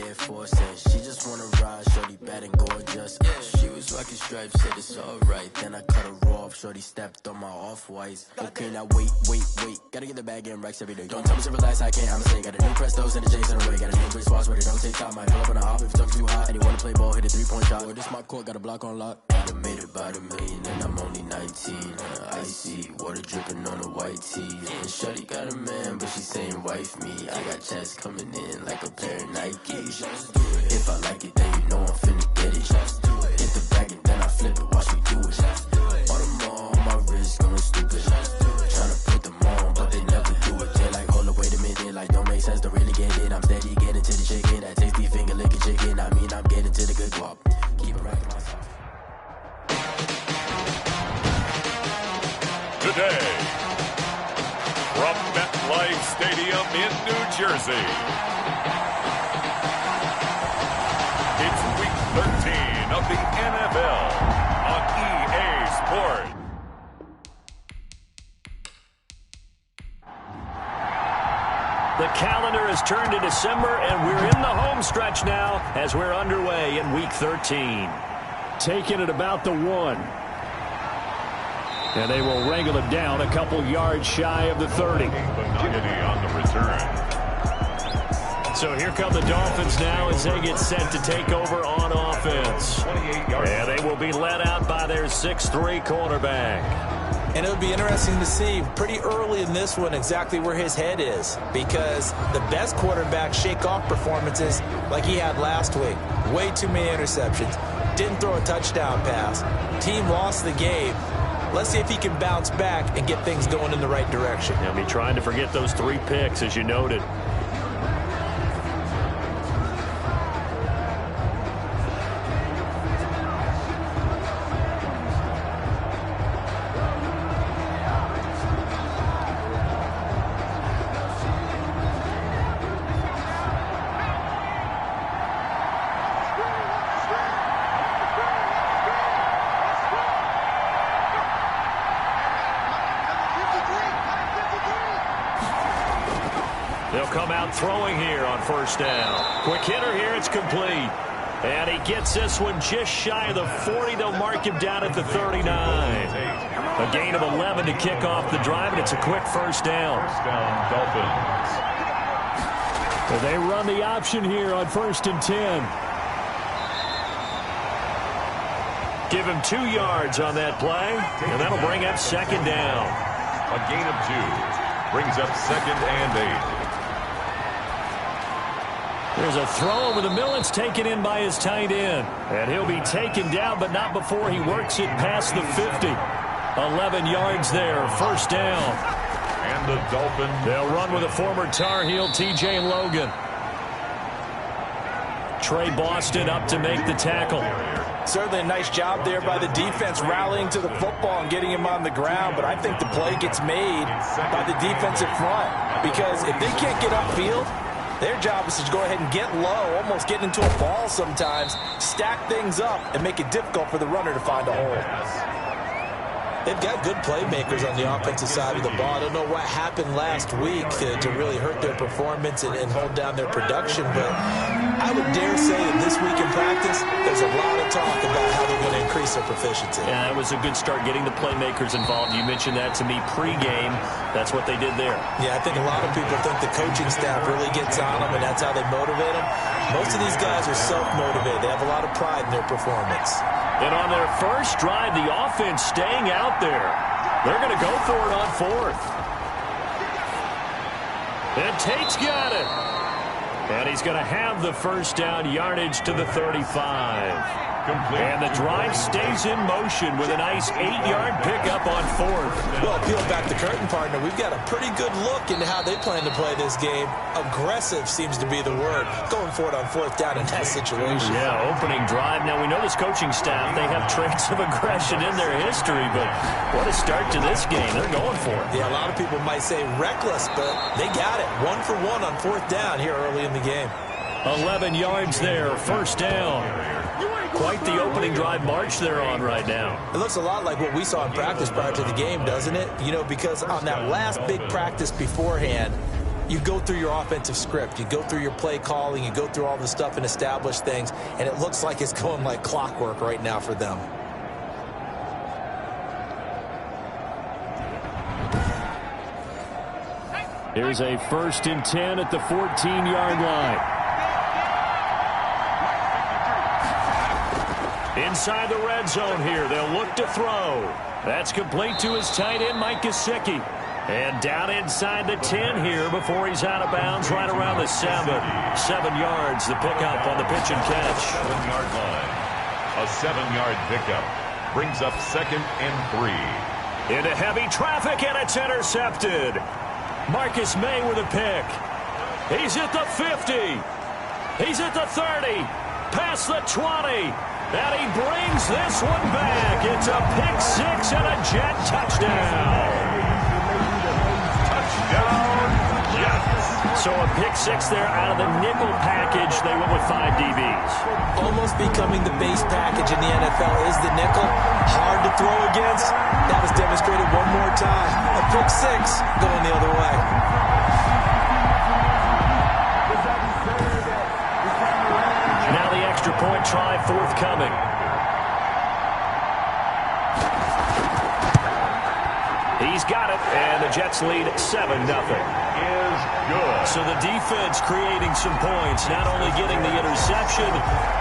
Air Force, and she just wanna ride. Shorty bad and gorgeous. She was rocking stripes, said it's alright. Then I cut her off. Shorty stepped on my off-whites. Okay, now wait. Gotta get the bag and racks every day. Don't tell me to relax, I can't. I'ma say, got a new Prestos and a J's in the way. Got a new Bridge spots where they don't take time. Might pull up on a hop if it's too hot. And you wanna play ball, hit a 3-point shot. Well, this my court, got a block on lock. I done made it by the million, and I'm only 19. Icy, water dripping on a white tee. And Shorty got a man, but she saying wife me. I got checks coming in like a pair of Nikes. If I like it, then you know I'm finna get it. Hit the bag and then I flip it, watch me do it. On the mall, my wrist going stupid. Tryna put them on, but they never do it. They're like, hold up, wait a minute, like don't make sense to really get it. I'm steady getting to the chicken, that tasty finger licking chicken. I mean, I'm getting to the good guap. Keep it right myself. Today, from MetLife Stadium in New Jersey, it's Week 13 of the NFL on EA Sports. The calendar has turned to December, and we're in the home stretch now as we're underway in Week 13. Taking it about the 1. And they will wrangle it down a couple yards shy of the 30. On the return. So here come the Dolphins now as they get set to take over on offense. And they will be led out by their 6'3" quarterback. And it would be interesting to see pretty early in this one exactly where his head is, because the best quarterbacks shake off performances like he had last week. Way too many interceptions. Didn't throw a touchdown pass. Team lost the game. Let's see if he can bounce back and get things going in the right direction. He'll be trying to forget those 3 picks, as you noted. They'll come out throwing here on first down. Quick hitter here, it's complete. And he gets this one just shy of the 40. They'll mark him down at the 39. A gain of 11 to kick off the drive, and it's a quick first down. First down, Dolphins. Well, they run the option here on 1st and 10. Give him 2 yards on that play, and that'll bring up 2nd down. A gain of 2 brings up 2nd and 8. There's a throw over the middle. It's taken in by his tight end. And he'll be taken down, but not before he works it past the 50. 11 yards there, first down. And the Dolphins. They'll run with a former Tar Heel, TJ Logan. Trey Boston up to make the tackle. Certainly a nice job there by the defense rallying to the football and getting him on the ground, but I think the play gets made by the defensive front, because if they can't get upfield, their job is to go ahead and get low, almost get into a ball sometimes, stack things up, and make it difficult for the runner to find a hole. They've got good playmakers on the offensive side of the ball. I don't know what happened last week to really hurt their performance and hold down their production, but I would dare say that this week in practice, there's a lot of talk about how they're going to increase their proficiency. Yeah, that was a good start getting the playmakers involved. You mentioned that to me pregame. That's what they did there. Yeah, I think a lot of people think the coaching staff really gets on them, and that's how they motivate them. Most of these guys are self-motivated. They have a lot of pride in their performance. And on their first drive, the offense staying out there. They're going to go for it on 4th. And Tate's got it. And he's going to have the first down, yardage to the 35. Complete. And the drive stays in motion with a nice 8-yard pickup on 4th. Well, peel back the curtain, partner. We've got a pretty good look into how they plan to play this game. Aggressive seems to be the word. Going for it on 4th down in that situation. Yeah, opening drive. Now, we know this coaching staff, they have traits of aggression in their history, but what a start to this game. They're going for it. Yeah, a lot of people might say reckless, but they got it. 1 for 1 on 4th down here early in the game. 11 yards there, first down. Quite the opening drive march they're on right now. It looks a lot like what we saw in practice prior to the game, doesn't it? You know, because on that last big practice beforehand, you go through your offensive script. You go through your play calling. You go through all the stuff and establish things. And it looks like it's going like clockwork right now for them. Here's a 1st and 10 at the 14-yard line. Inside the red zone here. They'll look to throw. That's complete to his tight end, Mike Gesicki. And down inside the 10 here before he's out of bounds right around the 7. 7 yards, the pickup on the pitch and catch. 7-yard line. A 7-yard pickup brings up 2nd and 3. Into heavy traffic, and it's intercepted. Marcus May with a pick. He's at the 50. He's at the 30. Past the 20. And he brings this one back. It's a pick 6 and a Jet touchdown. Touchdown, Jets. So a pick 6 there out of the nickel package. They went with 5 DBs. Almost becoming the base package in the NFL is the nickel. Hard to throw against. That was demonstrated one more time. A pick 6 going the other way. Now the extra point try forthcoming. He's got it, and the Jets lead 7-0. Is good. So the defense creating some points, not only getting the interception,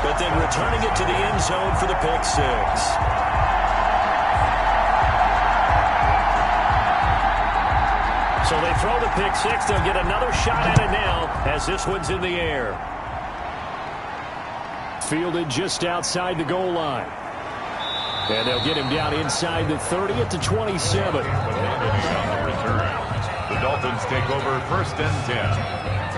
but then returning it to the end zone for the pick 6. So they throw the pick 6. They'll get another shot at it now as this one's in the air. Fielded just outside the goal line. And they'll get him down inside the 30 at the 27. On the return. The Dolphins take over 1st and 10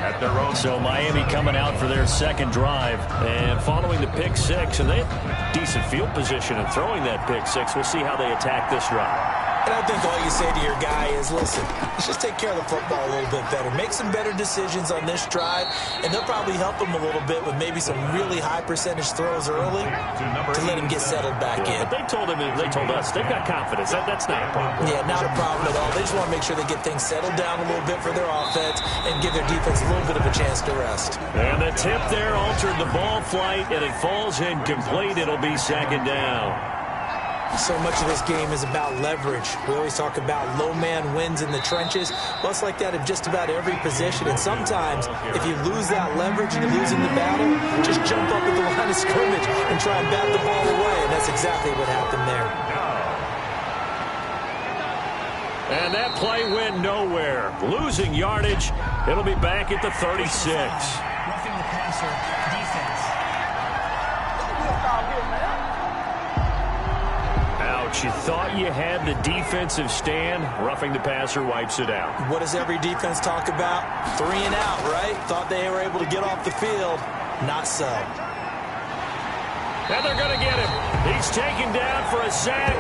at their own. So Miami coming out for their second drive and following the pick 6, and they have decent field position and throwing that pick 6. We'll see how they attack this drive. And I think all you say to your guy is, listen, let's just take care of the football a little bit better. Make some better decisions on this drive, and they'll probably help him a little bit with maybe some really high percentage throws early to let him get settled back in. But they told us they've got confidence. That's not a problem. Yeah, not a problem at all. They just want to make sure they get things settled down a little bit for their offense and give their defense a little bit of a chance to rest. And the tip there altered the ball flight, and it falls incomplete. It'll be 2nd down. So much of this game is about leverage. We always talk about low man wins in the trenches. Well, it's like that in just about every position. And sometimes, if you lose that leverage and you're losing the battle, just jump up at the line of scrimmage and try and bat the ball away. And that's exactly what happened there. And that play went nowhere. Losing yardage. It'll be back at the 36. Roughing the passer, defense. Ouch, you thought you had the defensive stand. Roughing the passer wipes it out. What does every defense talk about? 3 and out, right? Thought they were able to get off the field. Not so. And they're going to get him. He's taken down for a sack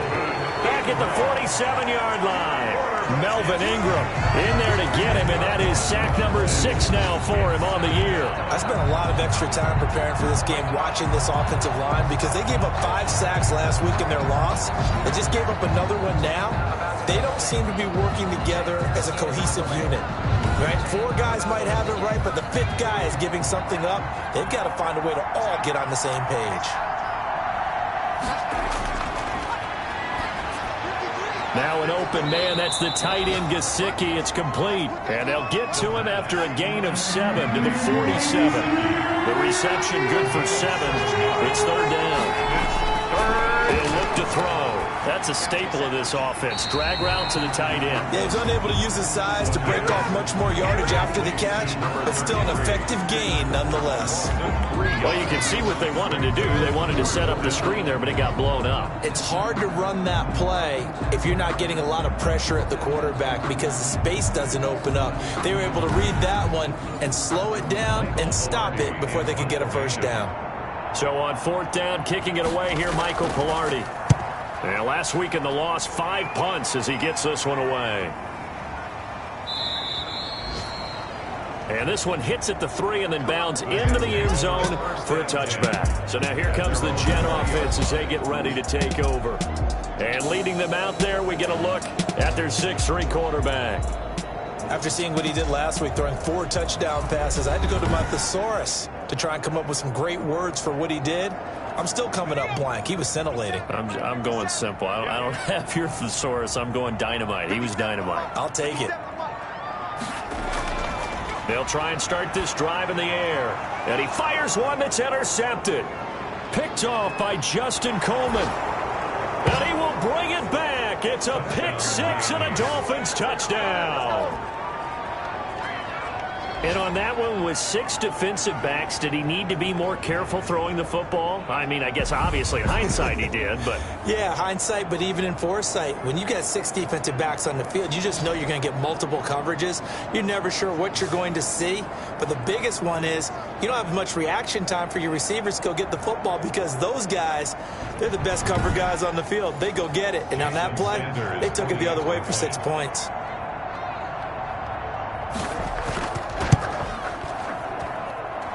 back at the 47-yard line. Melvin Ingram in there to get him, and that is sack number 6 now for him on the year. I spent a lot of extra time preparing for this game, watching this offensive line, because they gave up 5 sacks last week in their loss. They just gave up another one now. They don't seem to be working together as a cohesive unit. Right? 4 guys might have it right, but the 5th guy is giving something up. They've got to find a way to all get on the same page. Now an open man. That's the tight end, Gesicki. It's complete. And they'll get to him after a gain of 7 to the 47. The reception good for 7. It's 3rd down. They'll look to throw. That's a staple of this offense. Drag route to the tight end. Yeah, he's unable to use his size to break off much more yardage after the catch, but still an effective gain nonetheless. Well, you can see what they wanted to do. They wanted to set up the screen there, but it got blown up. It's hard to run that play if you're not getting a lot of pressure at the quarterback because the space doesn't open up. They were able to read that one and slow it down and stop it before they could get a 1st down. So on 4th down, kicking it away here, Michael Pilardi. And last week in the loss, 5 punts as he gets this one away. And this one hits at the 3 and then bounds into the end zone for a touchback. So now here comes the Jet offense as they get ready to take over. And leading them out there, we get a look at their 6'3" quarterback. After seeing what he did last week, throwing 4 touchdown passes, I had to go to my thesaurus to try and come up with some great words for what he did. I'm still coming up blank. He was scintillating. I'm going simple. I don't have your thesaurus. I'm going dynamite. He was dynamite. I'll take it. They'll try and start this drive in the air. And he fires one that's intercepted. Picked off by Justin Coleman. And he will bring it back. It's a pick 6 and a Dolphins touchdown. And on that one, with 6 defensive backs, did he need to be more careful throwing the football? I mean, I guess obviously in hindsight he did, but... Yeah, hindsight, but even in foresight, when you got 6 defensive backs on the field, you just know you're going to get multiple coverages. You're never sure what you're going to see. But the biggest one is you don't have much reaction time for your receivers to go get the football because those guys, they're the best cover guys on the field. They go get it. And on that play, they took it the other way for 6 points.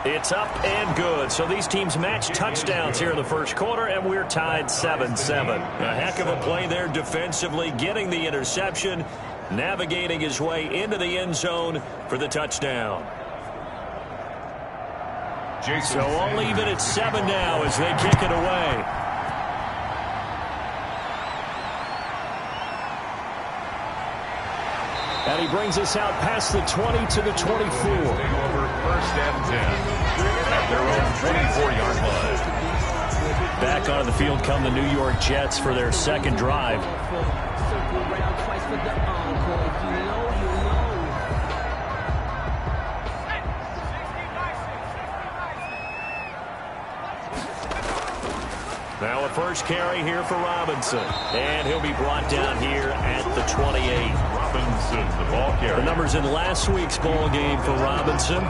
It's up and good. So these teams match touchdowns here in the first quarter, and we're tied 7-7. A heck of a play there defensively, getting the interception, navigating his way into the end zone for the touchdown. So I'll leave it at 7 now as they kick it away. And he brings us out past the 20 to the 24. Over 1st and 10 at their own 24-yard line. Back onto the field come the New York Jets for their second drive. Now a first carry here for Robinson. And he'll be brought down here at the 28. Robinson, the ball carrier. The numbers in last week's ball game for Robinson.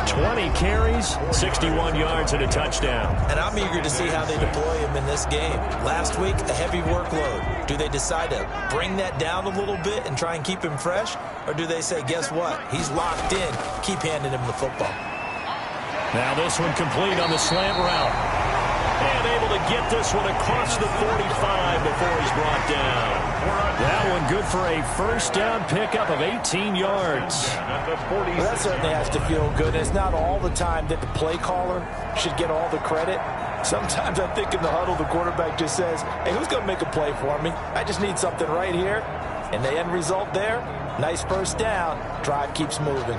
20 carries, 61 yards, and a touchdown. And I'm eager to see how they deploy him in this game. Last week, a heavy workload. Do they decide to bring that down a little bit and try and keep him fresh? Or do they say, guess what? He's locked in. Keep handing him the football. Now this one complete on the slant route. And able to get this one across the 45 before he's brought down. That one good for a first down pickup of 18 yards. Well, that certainly has to feel good. It's not all the time that the play caller should get all the credit. Sometimes I think in the huddle, the quarterback just says, hey, who's going to make a play for me? I just need something right here. And the end result there, nice first down. Drive keeps moving.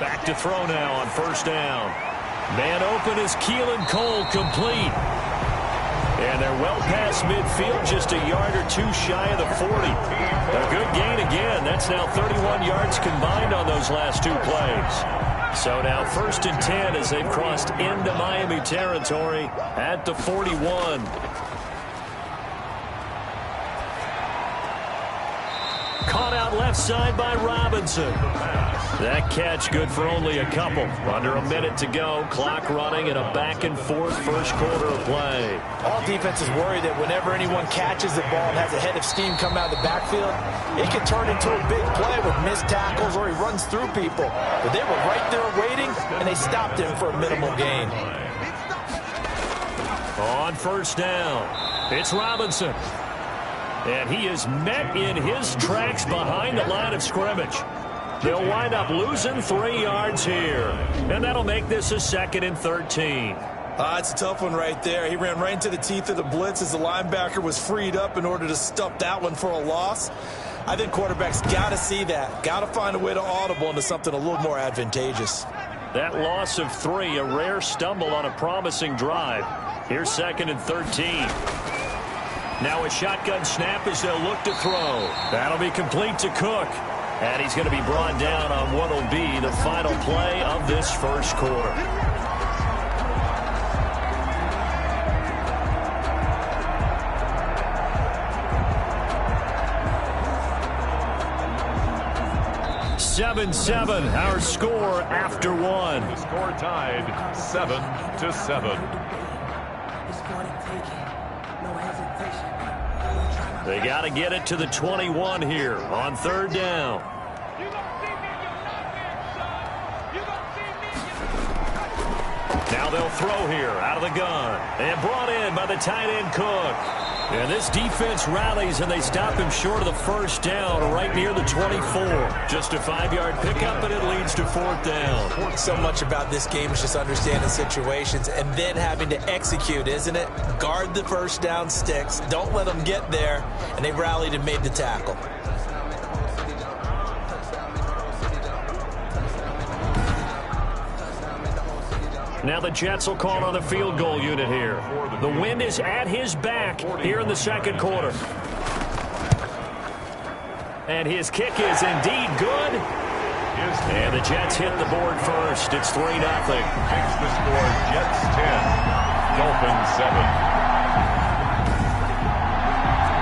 Back to throw now on first down. Man open is Keelan Cole, complete. And they're well past midfield, just a yard or two shy of the 40. A good gain again. That's now 31 yards combined on those last 2 plays. So now 1st and 10 as they've crossed into Miami territory at the 41. Caught out left side by Robinson. That catch good for only a couple. Under a minute to go. Clock running in a back-and-forth first quarter of play. All defenses worry that whenever anyone catches the ball and has a head of steam come out of the backfield, it can turn into a big play with missed tackles or he runs through people. But they were right there waiting, and they stopped him for a minimal gain. On first down, it's Robinson. And he is met in his tracks behind the line of scrimmage. They'll wind up losing 3 yards here. And that'll make this a 2nd and 13. It's a tough one right there. He ran right into the teeth of the blitz as the linebacker was freed up in order to stuff that one for a loss. I think quarterbacks got to see that. Got to find a way to audible into something a little more advantageous. That loss of 3, a rare stumble on a promising drive. Here's 2nd and 13. Now a shotgun snap as they'll look to throw. That'll be complete to Cook. And he's going to be brought down on what will be the final play of this first quarter. Seven, our score after 1. The score tied 7-7. They got to get it to the 21 here on 3rd down. Now they'll throw here out of the gun. And brought in by the tight end Cook. And this defense rallies, and they stop him short of the first down right near the 24. Just a 5-yard pickup, and it leads to 4th down. So much about this game is just understanding situations and then having to execute, isn't it? Guard the first down sticks. Don't let them get there. And they rallied and made the tackle. Now the Jets will call on the field goal unit here. The wind is at his back here in the second quarter. And his kick is indeed good. And the Jets hit the board first. It's 3-0. Makes the score Jets 10, Dolphins 7.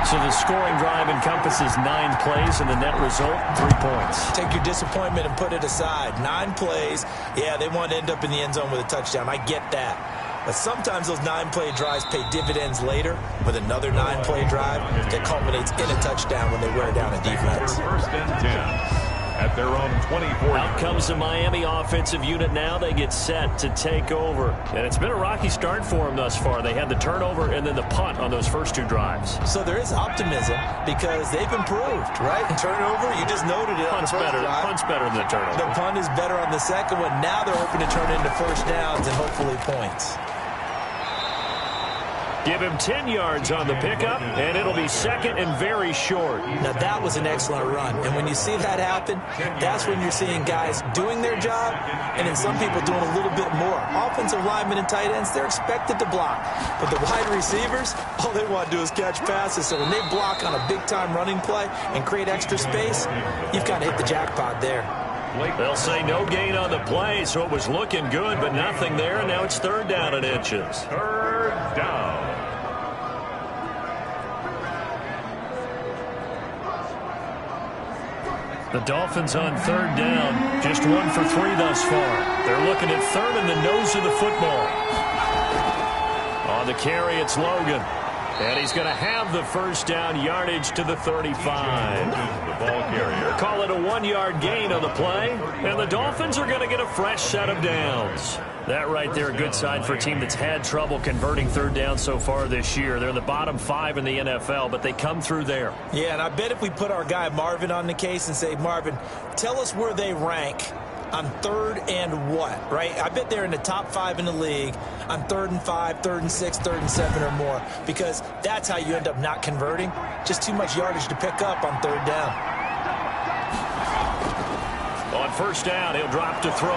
So the scoring drive encompasses 9 plays, and the net result, 3 points. Take your disappointment and put it aside. 9 plays. Yeah, they want to end up in the end zone with a touchdown. I get that. But sometimes those 9-play drives pay dividends later with another 9-play drive that culminates in a touchdown when they wear down a defense. First and 10 at their own 24. Out comes the Miami offensive unit now. They get set to take over. And it's been a rocky start for them thus far. They had the turnover and then the punt on those first 2 drives. So there is optimism because they've improved, right? Turnover, you just noted it. Punt's better. Punt's better than the turnover. The punt is better on the second one. Now they're hoping to turn into first downs and hopefully points. Give him 10 yards on the pickup, and it'll be second and very short. Now, that was an excellent run. And when you see that happen, that's when you're seeing guys doing their job and then some people doing a little bit more. Offensive linemen and tight ends, they're expected to block. But the wide receivers, all they want to do is catch passes. So when they block on a big-time running play and create extra space, you've kind of hit the jackpot there. They'll say no gain on the play, so it was looking good, but nothing there, and now it's 3rd down and inches. 3rd down. The Dolphins on 3rd down, just 1 for 3 thus far. They're looking at 3rd in the nose of the football. On the carry, it's Logan. And he's going to have the first down, yardage to the 35. The ball carrier. Call it a 1-yard gain on the play. And the Dolphins are going to get a fresh set of downs. That right there, a good sign for a team that's had trouble converting 3rd down so far this year. They're in the bottom 5 in the NFL, but they come through there. Yeah, and I bet if we put our guy Marvin on the case and say, Marvin, tell us where they rank on 3rd and what, right? I bet they're in the top 5 in the league on 3rd and 5, 3rd and 6, 3rd and 7 or more, because that's how you end up not converting. Just too much yardage to pick up on 3rd down. On 1st down, he'll drop to throw.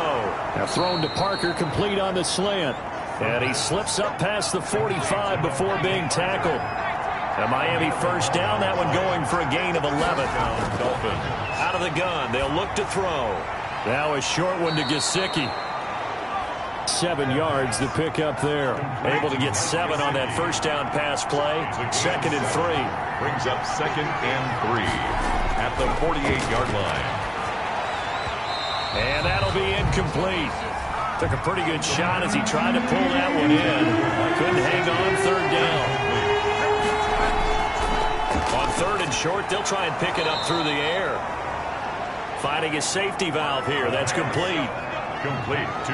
Now thrown to Parker, complete on the slant. And he slips up past the 45 before being tackled. A Miami 1st down, that one going for a gain of 11. Dolphins. Out of the gun, they'll look to throw. Now a short one to Gesicki. 7 yards the pick up there. Able to get 7 on that 1st down pass play. 2nd and 3. Brings up 2nd and 3 at the 48-yard line. And that'll be incomplete. Took a pretty good shot as he tried to pull that one in. Couldn't hang on 3rd down. On 3rd and short, they'll try and pick it up through the air. Finding a safety valve here. That's complete.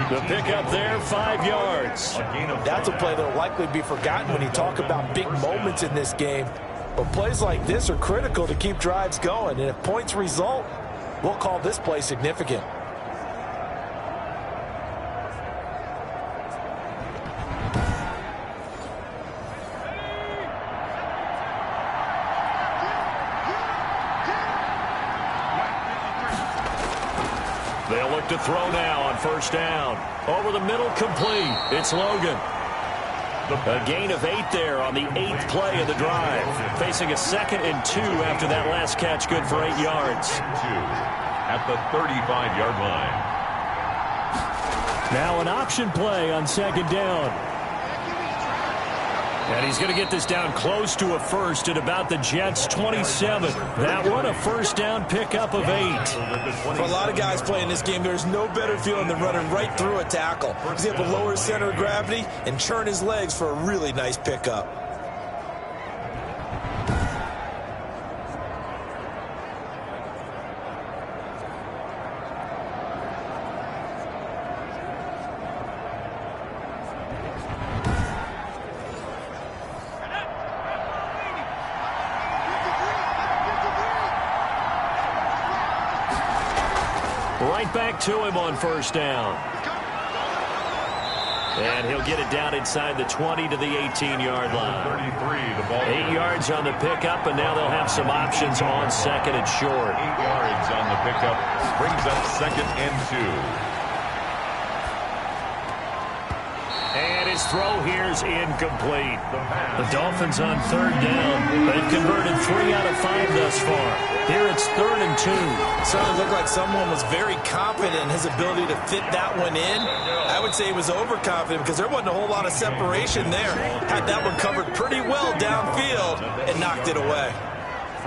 The pickup there, 5 yards. That's a play that will likely be forgotten when you talk about big moments in this game. But plays like this are critical to keep drives going. And if points result, we'll call this play significant. They'll look to throw now on 1st down. Over the middle, complete. It's Logan. A gain of 8 there on the 8th play of the drive. Facing a 2nd and 2 after that last catch, good for 8 yards. 2 at the 35-yard line. Now an option play on 2nd down. And he's going to get this down close to a first at about the Jets' 27. That one, a 1st down pickup of 8. For a lot of guys playing this game, there's no better feeling than running right through a tackle. He's able to lower his center of gravity and churn his legs for a really nice pickup. right back to him on first down. And he'll get it down inside the 20 to the 18-yard line. 33, the ball. 8 yards on the pickup, and now they'll have some options on second and short. 8 yards on the pickup. Brings up second and 2. And his throw here's incomplete. The Dolphins on third down. They've converted 3 out of 5 thus far. Here it's 3rd and 2. Certainly looked like someone was very confident in his ability to fit that one in. I would say he was overconfident because there wasn't a whole lot of separation there. Had that one covered pretty well downfield and knocked it away.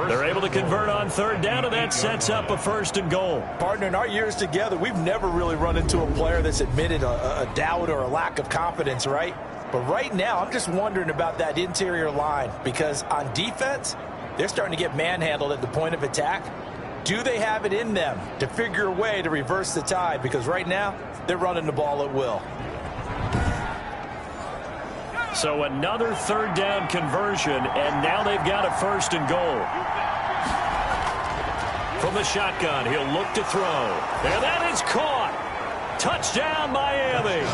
They're able to convert on third down, and that sets up a 1st and goal. Partner, in our years together, we've never really run into a player that's admitted a doubt or a lack of confidence, right? But right now, I'm just wondering about that interior line because on defense, they're starting to get manhandled at the point of attack. Do they have it in them to figure a way to reverse the tide? Because right now, they're running the ball at will. So another 3rd down conversion, and now they've got a 1st and goal. From the shotgun, he'll look to throw. And that is caught. Touchdown, Miami.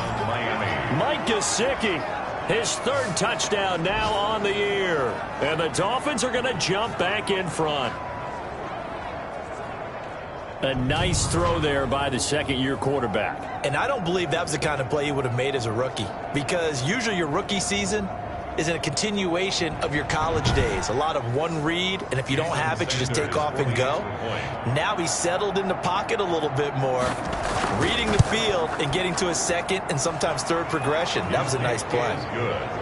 Mike Gesicki, his 3rd touchdown now on the year. And the Dolphins are going to jump back in front. A nice throw there by the second-year quarterback. And I don't believe that was the kind of play he would have made as a rookie because usually your rookie season is a continuation of your college days. A lot of one read, and if you don't have it, you just take off and go. Now he's settled in the pocket a little bit more, reading the field and getting to a second and sometimes third progression. That was a nice play.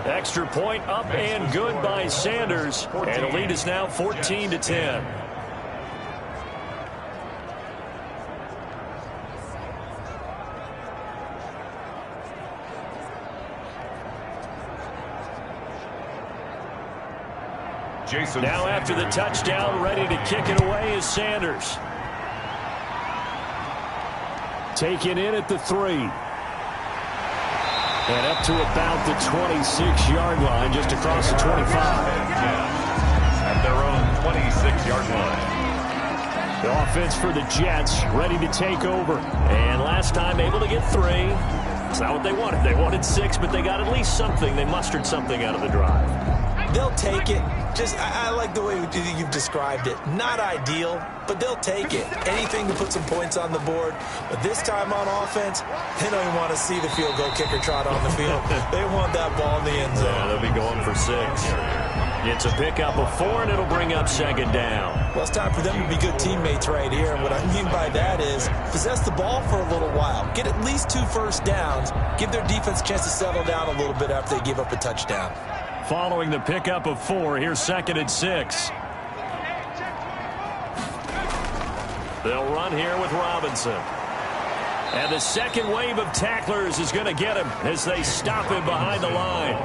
Extra point up and good by Sanders. And the lead is now 14-10. Now after the touchdown, ready to kick it away is Sanders. Taken in at the 3. And up to about the 26-yard line, just across the 25. At their own 26-yard line. The offense for the Jets ready to take over. And last time able to get 3. It's not what they wanted. They wanted 6, but they got at least something. They mustered something out of the drive. They'll take it. I like the way you've described it. Not ideal, but they'll take it. Anything to put some points on the board. But this time on offense, they don't even want to see the field goal kicker trot on the field. They want that ball in the end zone. Yeah, they'll be going for 6. It's a pickup of 4, and it'll bring up 2nd down. Well, it's time for them to be good teammates right here. And what I mean by that is possess the ball for a little while. Get at least 2 first downs. Give their defense a chance to settle down a little bit after they give up a touchdown. Following the pickup of 4, here's 2nd and 6. They'll run here with Robinson. And the second wave of tacklers is going to get him as they stop him behind the line.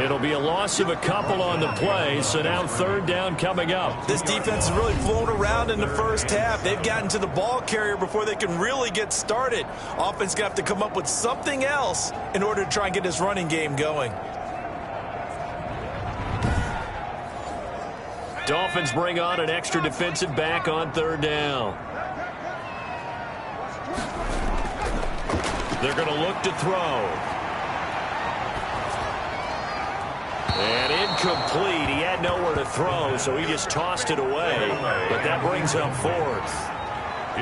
It'll be a loss of a couple on the play, so now 3rd down coming up. This defense has really flown around in the first half. They've gotten to the ball carrier before they can really get started. Offense got to come up with something else in order to try and get this running game going. Dolphins bring on an extra defensive back on 3rd down. They're going to look to throw. And incomplete. He had nowhere to throw, so he just tossed it away. But that brings up 4th.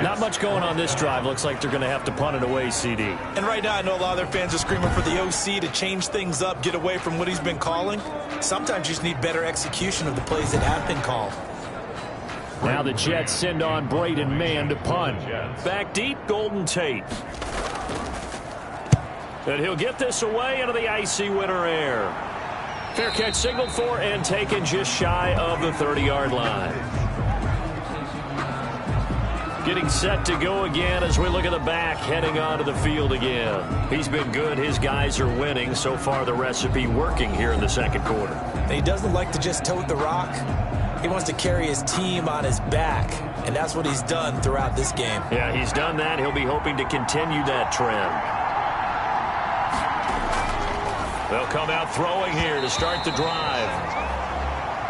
Not much going on this drive. Looks like they're going to have to punt it away, CD. And right now, I know a lot of their fans are screaming for the OC to change things up, get away from what he's been calling. Sometimes you just need better execution of the plays that have been called. Now the Jets send on Braden Mann to punt. Back deep, Golden Tate. And he'll get this away into the icy winter air. Fair catch signaled for and taken just shy of the 30-yard line. Getting set to go again as we look at the back, heading onto the field again. He's been good. His guys are winning. So far, the recipe working here in the second quarter. He doesn't like to just tote the rock. He wants to carry his team on his back, and that's what he's done throughout this game. Yeah, he's done that. He'll be hoping to continue that trend. They'll come out throwing here to start the drive.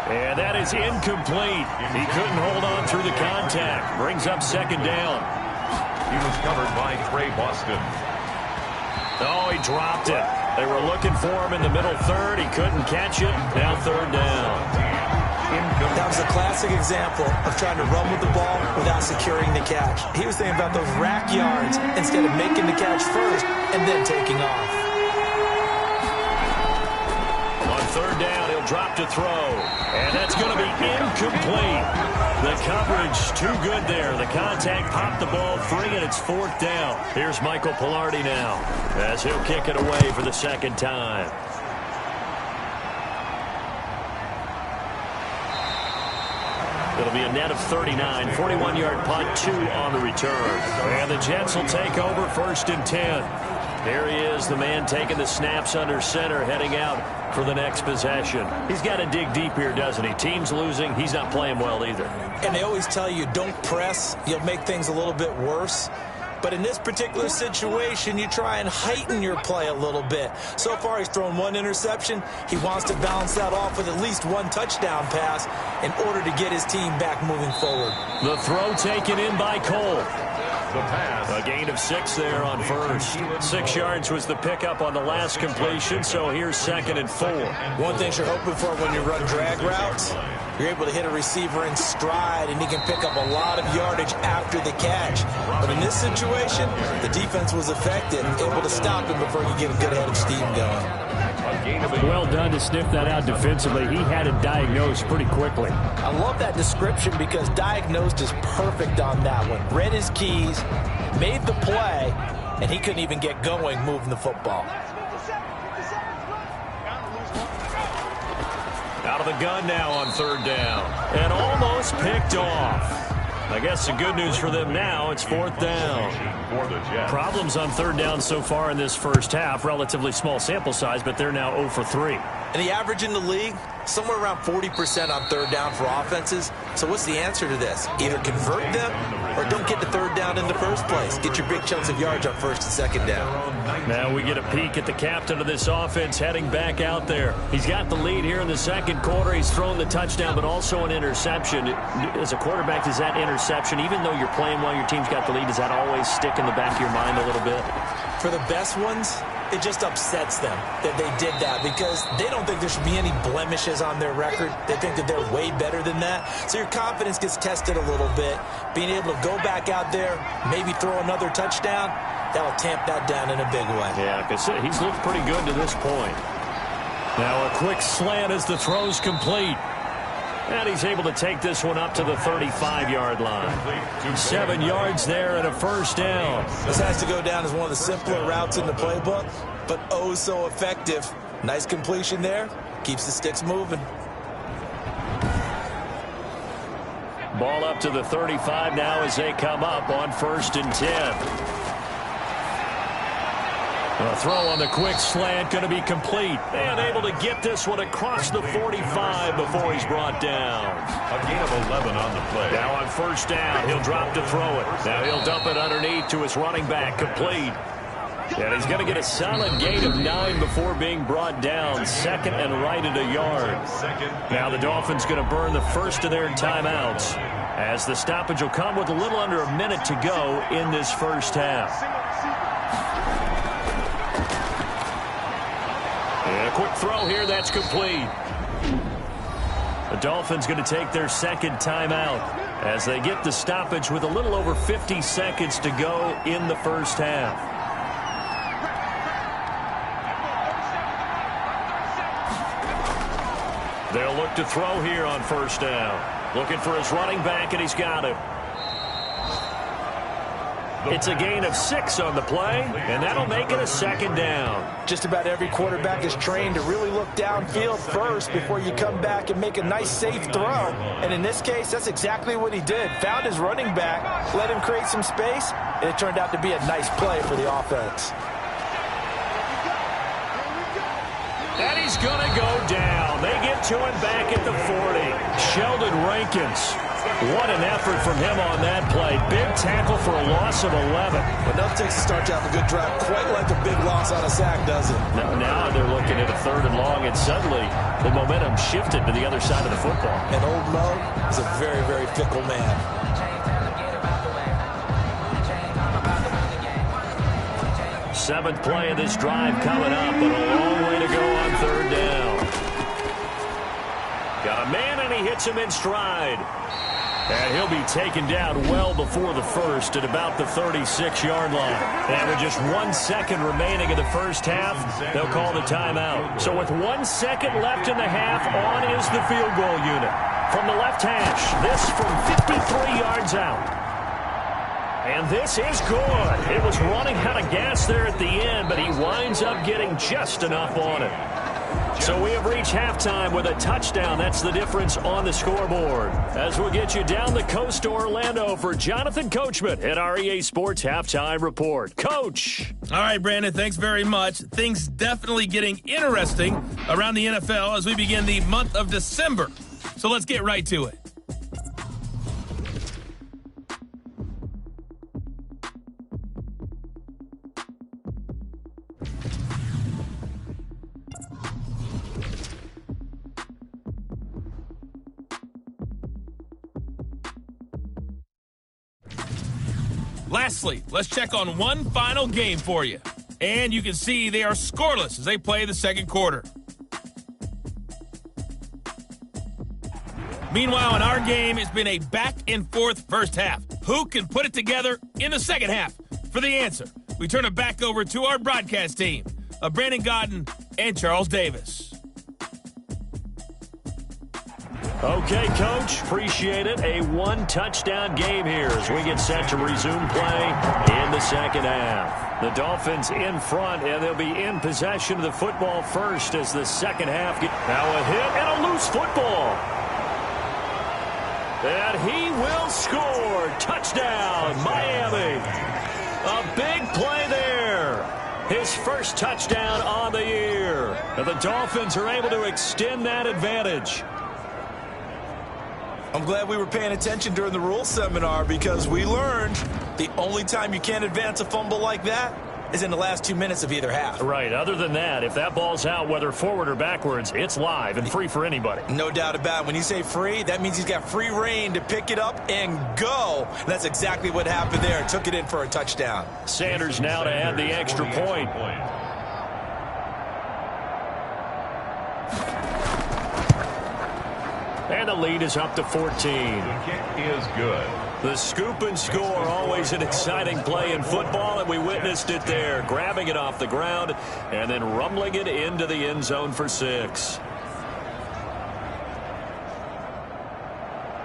And that is incomplete. He couldn't hold on through the contact. Brings up 2nd down. He was covered by Trey Boston. Oh, he dropped it. They were looking for him in the middle third. He couldn't catch it. Now third down. That was a classic example of trying to run with the ball without securing the catch. He was thinking about those rack yards instead of making the catch first and then taking off. On third down, he'll drop to throw. And that's going to be incomplete. The coverage too good there. The contact popped the ball free, and it's fourth down. Here's Michael Pilardi now as he'll kick it away for the second time. It'll be a net of 39, 41-yard punt, 2 on the return. And the Jets will take over first and 10. Here he is, the man taking the snaps under center, heading out for the next possession. He's got to dig deep here, doesn't he? Team's losing. He's not playing well either. And they always tell you, don't press. You'll make things a little bit worse. But in this particular situation, you try and heighten your play a little bit. So far, he's thrown 1 interception. He wants to balance that off with at least 1 touchdown pass in order to get his team back moving forward. The throw taken in by Cole. The pass. A gain of 6 there on first. 6 yards was the pickup on the last completion, so here's second and 4. One thing you're hoping for when you run drag routes, you're able to hit a receiver in stride, and he can pick up a lot of yardage after the catch. But in this situation, the defense was effective, able to stop him before he get a good head of steam going. Well done to sniff that out defensively. He had it diagnosed pretty quickly. I love that description because diagnosed is perfect on that one. Read his keys, made the play, and he couldn't even get going moving the football. Out of the gun now on third down. And almost picked off. I guess the good news for them now, it's fourth down. Problems on third down so far in this first half. Relatively small sample size, but they're now 0 for 3. And the average in the league, somewhere around 40% on third down for offenses. So what's the answer to this? Either convert them or don't get the third down in the first place. Get your big chunks of yards on first and second down. Now we get a peek at the captain of this offense heading back out there. He's got the lead here in the second quarter. He's thrown the touchdown, but also an interception. As a quarterback, does that interception, even though you're playing well, your team's got the lead, does that always stick in the back of your mind a little bit? For the best ones, it just upsets them that they did that because they don't think there should be any blemishes on their record. They think that they're way better than that. So your confidence gets tested a little bit. Being able to go back out there, maybe throw another touchdown, that'll tamp that down in a big way. Yeah, because he's looked pretty good to this point. Now a quick slant as the throw's complete. And he's able to take this one up to the 35-yard line. 7 yards there and a first down. This has to go down as one of the simpler routes in the playbook, but oh so effective. Nice completion there. Keeps the sticks moving. Ball up to the 35 now as they come up on first and 10. A throw on the quick slant going to be complete. And able to get this one across the 45 before he's brought down. A gain of 11 on the play. Now on first down, he'll drop to throw it. Now he'll dump it underneath to his running back, complete. And he's going to get a solid gain of 9 before being brought down. Second and right at a yard. Now the Dolphins going to burn the first of their timeouts as the stoppage will come with a little under a minute to go in this first half. And a quick throw here, that's complete. The Dolphins going to take their second timeout as they get the stoppage with a little over 50 seconds to go in the first half. They'll look to throw here on first down. Looking for his running back, and he's got it. It's a gain of 6 on the play, and that'll make it a second down. Just about every quarterback is trained to really look downfield first before you come back and make a nice, safe throw. And in this case, that's exactly what he did. Found his running back, let him create some space, and it turned out to be a nice play for the offense. And he's going to go down. They get to him back at the 40. Sheldon Rankins. What an effort from him on that play. Big tackle for a loss of 11. But nothing takes a start to have a good drive quite like a big loss on a sack, does it? Now they're looking at a third and long, and suddenly the momentum shifted to the other side of the football. And old Mo is a very, very fickle man. 7th play of this drive coming up, but a long way to go on 3rd down. Got a man, and he hits him in stride. And he'll be taken down well before the first at about the 36-yard line. And with just 1 second remaining in the first half, they'll call the timeout. So with 1 second left in the half, on is the field goal unit. From the left hash, this from 53 yards out. And this is good. It was running out of gas there at the end, but he winds up getting just enough on it. So we have reached halftime with a touchdown. That's the difference on the scoreboard. As we'll get you down the coast to Orlando for Jonathan Coachman at our EA Sports Halftime Report. Coach. All right, Brandon, thanks very much. Things definitely getting interesting around the NFL as we begin the month of December. So let's get right to it. Lastly, let's check on one final game for you. And you can see they are scoreless as they play the second quarter. Meanwhile, in our game, it's been a back-and-forth first half. Who can put it together in the second half? For the answer, we turn it back over to our broadcast team of Brandon Godden and Charles Davis. Okay, Coach, appreciate it. A one-touchdown game here as we get set to resume play in the second half. The Dolphins in front, and they'll be in possession of the football first as the second half. Now a hit and a loose football. And he will score. Touchdown, Miami. A big play there. His first touchdown on the year. And the Dolphins are able to extend that advantage. I'm glad we were paying attention during the rules seminar because we learned the only time you can't advance a fumble like that is in the last 2 minutes of either half. Right. Other than that, if that ball's out, whether forward or backwards, it's live and free for anybody. No doubt about it. When you say free, that means he's got free reign to pick it up and go. And that's exactly what happened there. Took it in for a touchdown. Sanders now to add the extra point. And the lead is up to 14. The kick is good. The scoop and score, always an exciting play in football, and we witnessed it there. Grabbing it off the ground and then rumbling it into the end zone for 6.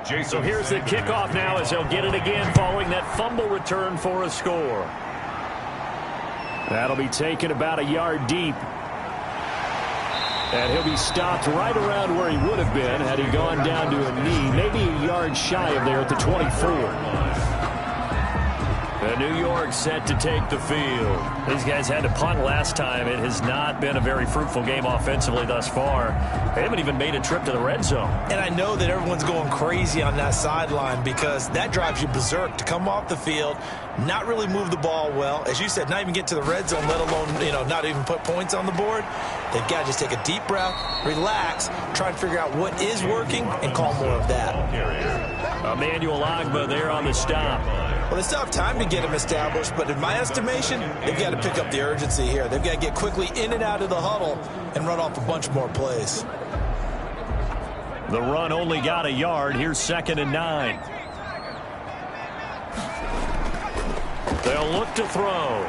So here's the kickoff now as they'll get it again following that fumble return for a score. That'll be taken about a yard deep. And he'll be stopped right around where he would have been had he gone down to a knee, maybe a yard shy of there at the 24. And New York set to take the field. These guys had to punt last time. It has not been a very fruitful game offensively thus far. They haven't even made a trip to the red zone. And I know that everyone's going crazy on that sideline because that drives you berserk to come off the field, not really move the ball well. As you said, not even get to the red zone, let alone, not even put points on the board. They've got to just take a deep breath, relax, try and figure out what is working, and call more of that. Emmanuel Ogbah there on the stop. Well, they still have time to get him established, but in my estimation, they've got to pick up the urgency here. They've got to get quickly in and out of the huddle and run off a bunch more plays. The run only got a yard. Here's 2nd and 9. They'll look to throw.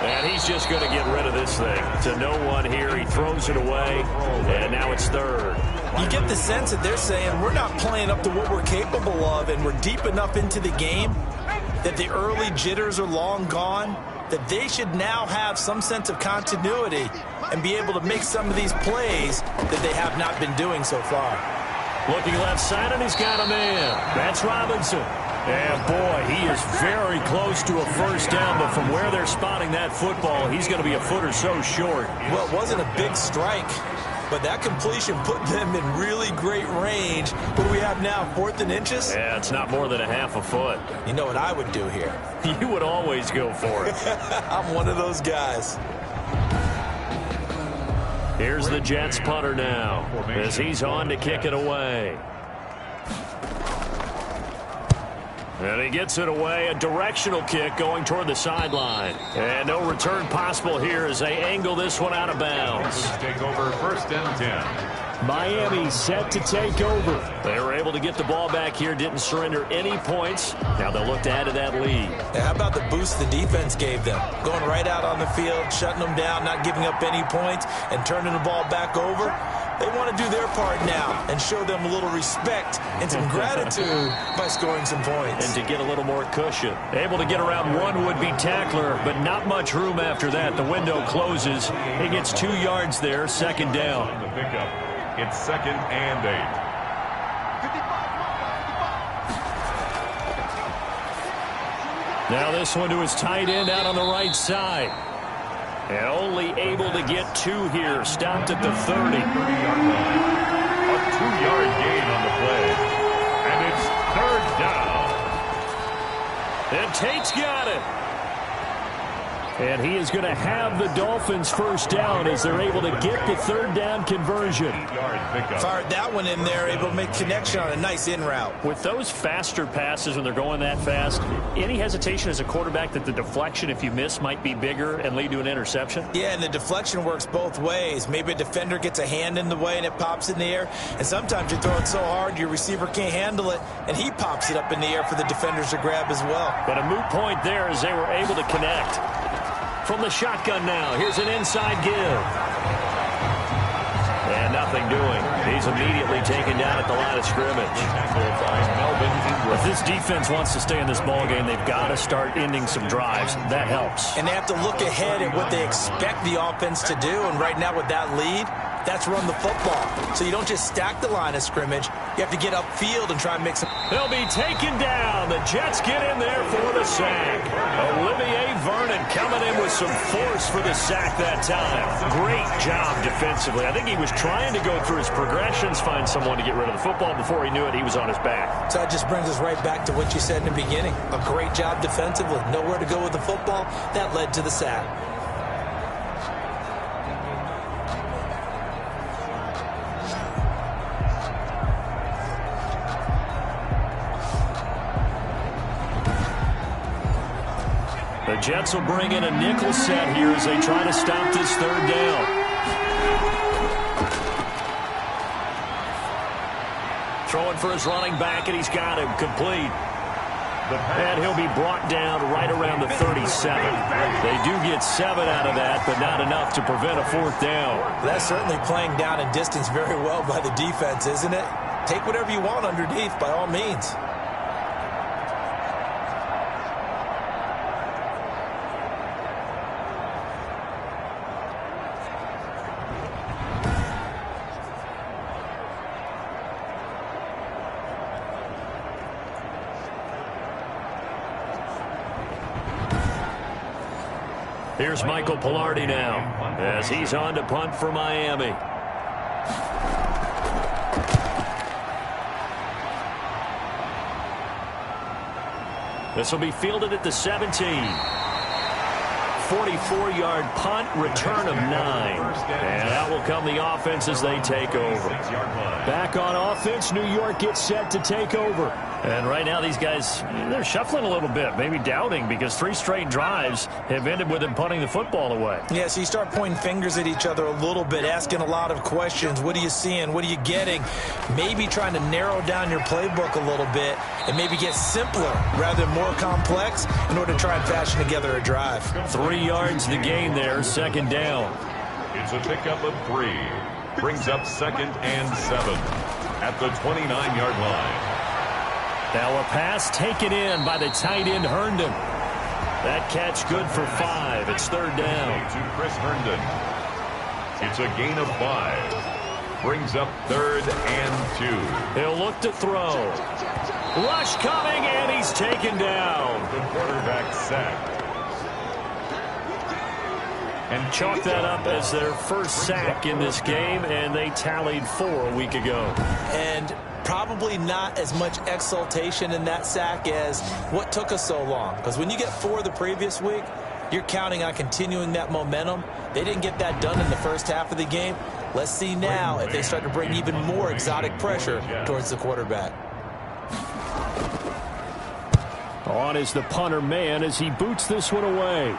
And he's just going to get rid of this thing. To no one here. He throws it away. And now it's 3rd. You get the sense that they're saying we're not playing up to what we're capable of, and we're deep enough into the game that the early jitters are long gone, that they should now have some sense of continuity and be able to make some of these plays that they have not been doing so far. Looking left side, and he's got a man. That's Robinson. And, boy, he is very close to a first down, but from where they're spotting that football, he's going to be a foot or so short. Well, it wasn't a big strike, but that completion put them in really great range. What do we have now, 4th and inches? Yeah, it's not more than a half a foot. You know what I would do here? You would always go for it. I'm one of those guys. Here's the Jets punter now as he's on to kick it away. And he gets it away, a directional kick going toward the sideline. And no return possible here as they angle this one out of bounds. Dolphins take over 1st and 10. Miami set to take over. They were able to get the ball back here, didn't surrender any points. Now they'll look to add to that lead. How about the boost the defense gave them? Going right out on the field, shutting them down, not giving up any points, and turning the ball back over. They want to do their part now and show them a little respect and some gratitude by scoring some points. And to get a little more cushion. Able to get around one would-be tackler, but not much room after that. The window closes. He gets 2 yards there, 2nd down. On the pickup, it's 2nd and 8. Now this one to his tight end out on the right side. And only able to get 2 here. Stopped at the 30. 30-yard line. A 2-yard gain on the play. And it's 3rd down. And Tate's got it. And he is going to have the Dolphins 1st down as they're able to get the 3rd down conversion. 8-yard pickup. Fired that one in there, able to make connection on a nice in route. With those faster passes when they're going that fast, any hesitation as a quarterback that the deflection, if you miss, might be bigger and lead to an interception? Yeah, and the deflection works both ways. Maybe a defender gets a hand in the way and it pops in the air. And sometimes you throw it so hard your receiver can't handle it, and he pops it up in the air for the defenders to grab as well. But a moot point there as they were able to connect. From the shotgun now, here's an inside give. And nothing doing. He's immediately taken down at the line of scrimmage. If this defense wants to stay in this ballgame, they've got to start ending some drives. That helps. And they have to look ahead at what they expect the offense to do. And right now with that lead, that's run the football. So you don't just stack the line of scrimmage. You have to get upfield and try and make some. They'll be taken down. The Jets get in there for the sack. Olivier Vernon coming in with some force for the sack that time. Great job defensively. I think he was trying to go through his progressions, find someone to get rid of the football. Before he knew it, he was on his back. So that just brings us right back to what you said in the beginning. A great job defensively. Nowhere to go with the football. That led to the sack. The Jets will bring in a nickel set here as they try to stop this 3rd down. Throwing for his running back, and he's got him complete. And he'll be brought down right around the 37. They do get 7 out of that, but not enough to prevent a 4th down. That's certainly playing down in distance very well by the defense, isn't it? Take whatever you want underneath, by all means. Here's Michael Pilardi now as he's on to punt for Miami. This will be fielded at the 17. 44-yard punt, return of 9. And out will come the offense as they take over. Back on offense, New York gets set to take over. And right now these guys, they're shuffling a little bit, maybe doubting, because 3 straight drives have ended with them punting the football away. Yeah, so you start pointing fingers at each other a little bit, asking a lot of questions. What are you seeing? What are you getting? Maybe trying to narrow down your playbook a little bit and maybe get simpler rather than more complex in order to try and fashion together a drive. 3 yards the gain there, 2nd down. It's a pickup of 3. Brings up 2nd and 7 at the 29-yard line. Now a pass taken in by the tight end Herndon. That catch good for 5. It's 3rd down. To Chris Herndon. It's a gain of 5. Brings up 3rd and 2. He'll look to throw. Rush coming, and he's taken down. The quarterback sacked. And chalk that up as their first sack in this game, and they tallied 4 a week ago. And probably not as much exultation in that sack as what took us so long. Because when you get 4 the previous week, you're counting on continuing that momentum. They didn't get that done in the first half of the game. Let's see now if they start to bring even more exotic pressure towards the quarterback. On is the punter man as he boots this one away.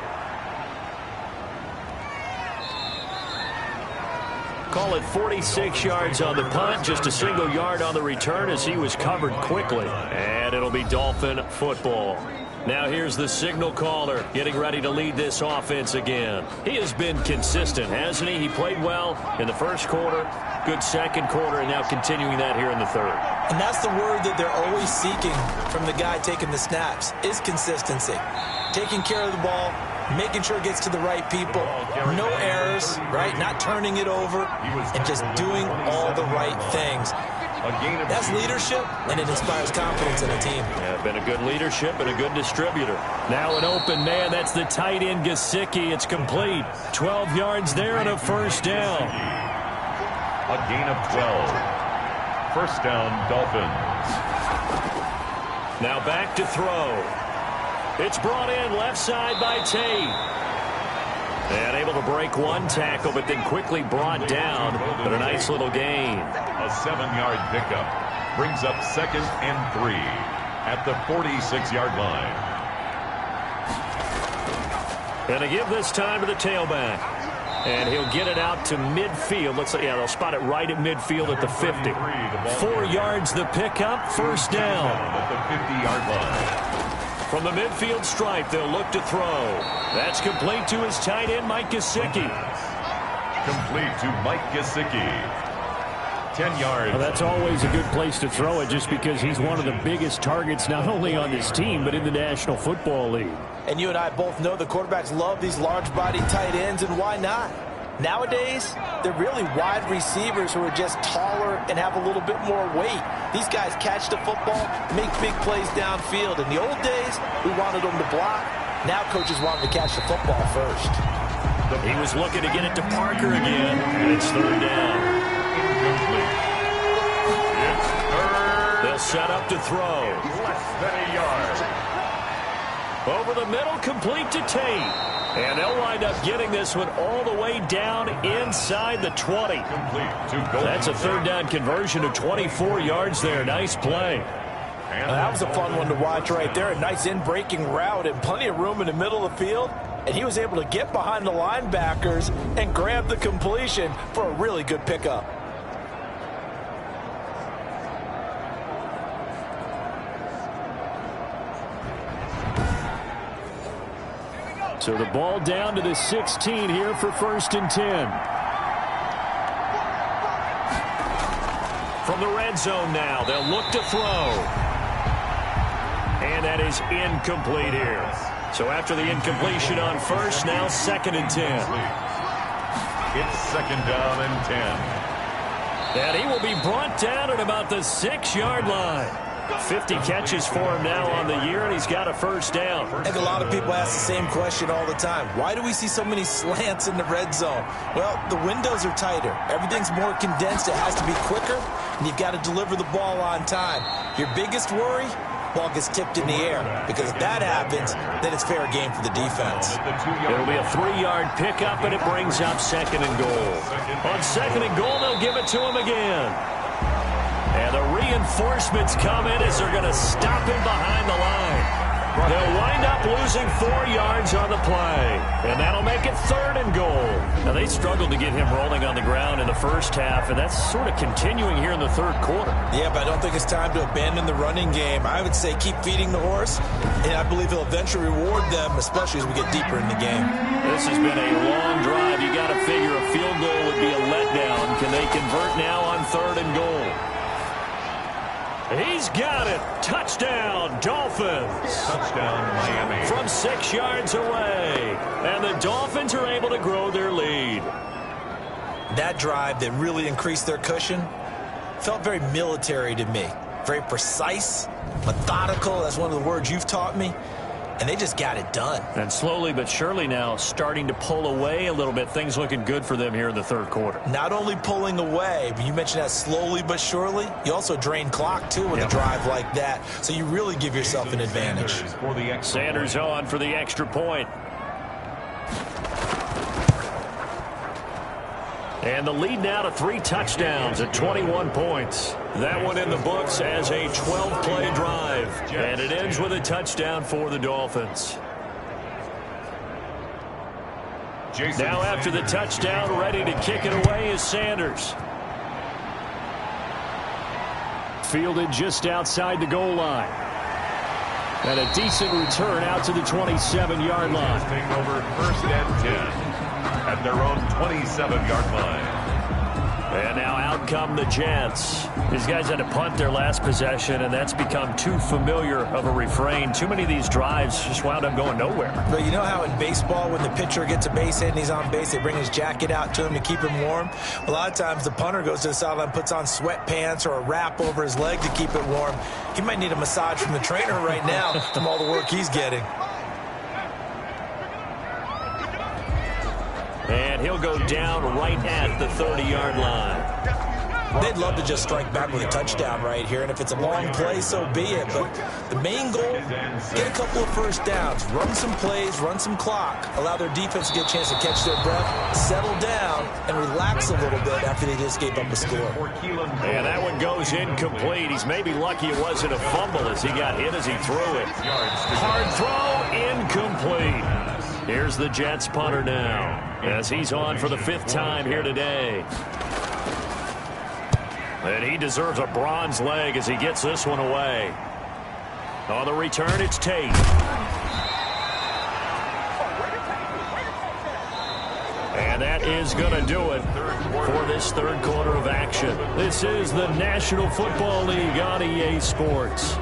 Call it 46 yards on the punt, just a single yard on the return as he was covered quickly. And it'll be Dolphin football. Now here's the signal caller getting ready to lead this offense again. He has been consistent, hasn't he? He played well in the first quarter, good second quarter, and now continuing that here in the third. And that's the word that they're always seeking from the guy taking the snaps, is consistency. Taking care of the ball, making sure it gets to the right people, no errors, right? Not turning it over, and just doing all the right things. That's leadership, and it inspires confidence in a team. Yeah, been a good leadership and a good distributor. Now an open man. That's the tight end, Gesicki. It's complete. 12 yards there and a first down. A gain of 12. First down, Dolphins. Now back to throw. It's brought in left side by Tate. And able to break one tackle, but then quickly brought down. But a nice little gain. A 7-yard pickup brings up 2nd and 3 at the 46-yard line. And to give this time to the tailback. And he'll get it out to midfield. Looks like, yeah, they'll spot it right at midfield at the 50. 4 yards the pickup, first down. At the 50-yard line. From the midfield stripe, they'll look to throw. That's complete to his tight end, Mike Gesicki. Complete to Mike Gesicki. 10 yards. Well, that's always a good place to throw it just because he's one of the biggest targets not only on this team but in the National Football League. And you and I both know the quarterbacks love these large-bodied tight ends, and why not? Nowadays, they're really wide receivers who are just taller and have a little bit more weight. These guys catch the football, make big plays downfield. In the old days, we wanted them to block. Now coaches want them to catch the football first. He was looking to get it to Parker again, and it's third down. Incomplete. It's third. They'll set up to throw. Less than a yard. Over the middle, complete to Tate. And they'll wind up getting this one all the way down inside the 20. That's a third down conversion of 24 yards there. Nice play. That was a fun one to watch right there. A nice in-breaking route and plenty of room in the middle of the field. And he was able to get behind the linebackers and grab the completion for a really good pickup. So the ball down to the 16 here for 1st and 10. From the red zone now, they'll look to throw. And that is incomplete here. So after the incompletion on first, now 2nd and 10. It's 2nd down and 10. And he will be brought down at about the 6-yard line. 50 catches for him now on the year, and he's got a first down. I think a lot of people ask the same question all the time. Why do we see so many slants in the red zone? Well, the windows are tighter. Everything's more condensed. It has to be quicker, and you've got to deliver the ball on time. Your biggest worry? Ball gets tipped in the air, because if that happens, then it's fair game for the defense. It'll be a 3-yard pickup, and it brings up 2nd and goal. On 2nd and goal, they'll give it to him again. And the reinforcements come in as they're going to stop him behind the line. They'll wind up losing 4 yards on the play. And that'll make it 3rd and goal. Now, they struggled to get him rolling on the ground in the first half, and that's sort of continuing here in the third quarter. Yeah, but I don't think it's time to abandon the running game. I would say keep feeding the horse, and I believe he'll eventually reward them, especially as we get deeper in the game. This has been a long drive. You got to figure a field goal would be a letdown. Can they convert now on 3rd and goal? He's got it. Touchdown, Dolphins. Touchdown, Miami. From 6 yards away. And the Dolphins are able to grow their lead. That drive that really increased their cushion felt very military to me. Very precise, methodical. That's one of the words you've taught me. And they just got it done. And slowly but surely now starting to pull away a little bit. Things looking good for them here in the third quarter. Not only pulling away, but you mentioned that slowly but surely. You also drain clock, too, with a drive like that. So you really give yourself an advantage. Sanders on for the extra point. And the lead now to 3 touchdowns at 21 points. That one in the books as a 12-play drive. And it ends with a touchdown for the Dolphins. Now after the touchdown, ready to kick it away is Sanders. Fielded just outside the goal line. And a decent return out to the 27-yard line. Taking over 1st and 10 at their own 27-yard line. And now out come the Jets. These guys had to punt their last possession, and that's become too familiar of a refrain. Too many of these drives just wound up going nowhere. But you know how in baseball, when the pitcher gets a base hit and he's on base, they bring his jacket out to him to keep him warm? A lot of times the punter goes to the sideline, puts on sweatpants or a wrap over his leg to keep it warm. He might need a massage from the trainer right now from all the work he's getting. And he'll go down right at the 30-yard line. They'd love to just strike back with a touchdown right here, and if it's a long play, so be it. But the main goal, get a couple of first downs, run some plays, run some clock, allow their defense to get a chance to catch their breath, settle down, and relax a little bit after they just gave up a score. And that one goes incomplete. He's maybe lucky it wasn't a fumble as he got hit as he threw it. Hard throw, incomplete. Here's the Jets punter now as he's on for the 5th time here today. And he deserves a bronze leg as he gets this one away. On the return, it's Tate. And that is going to do it for this 3rd quarter of action. This is the National Football League on EA Sports.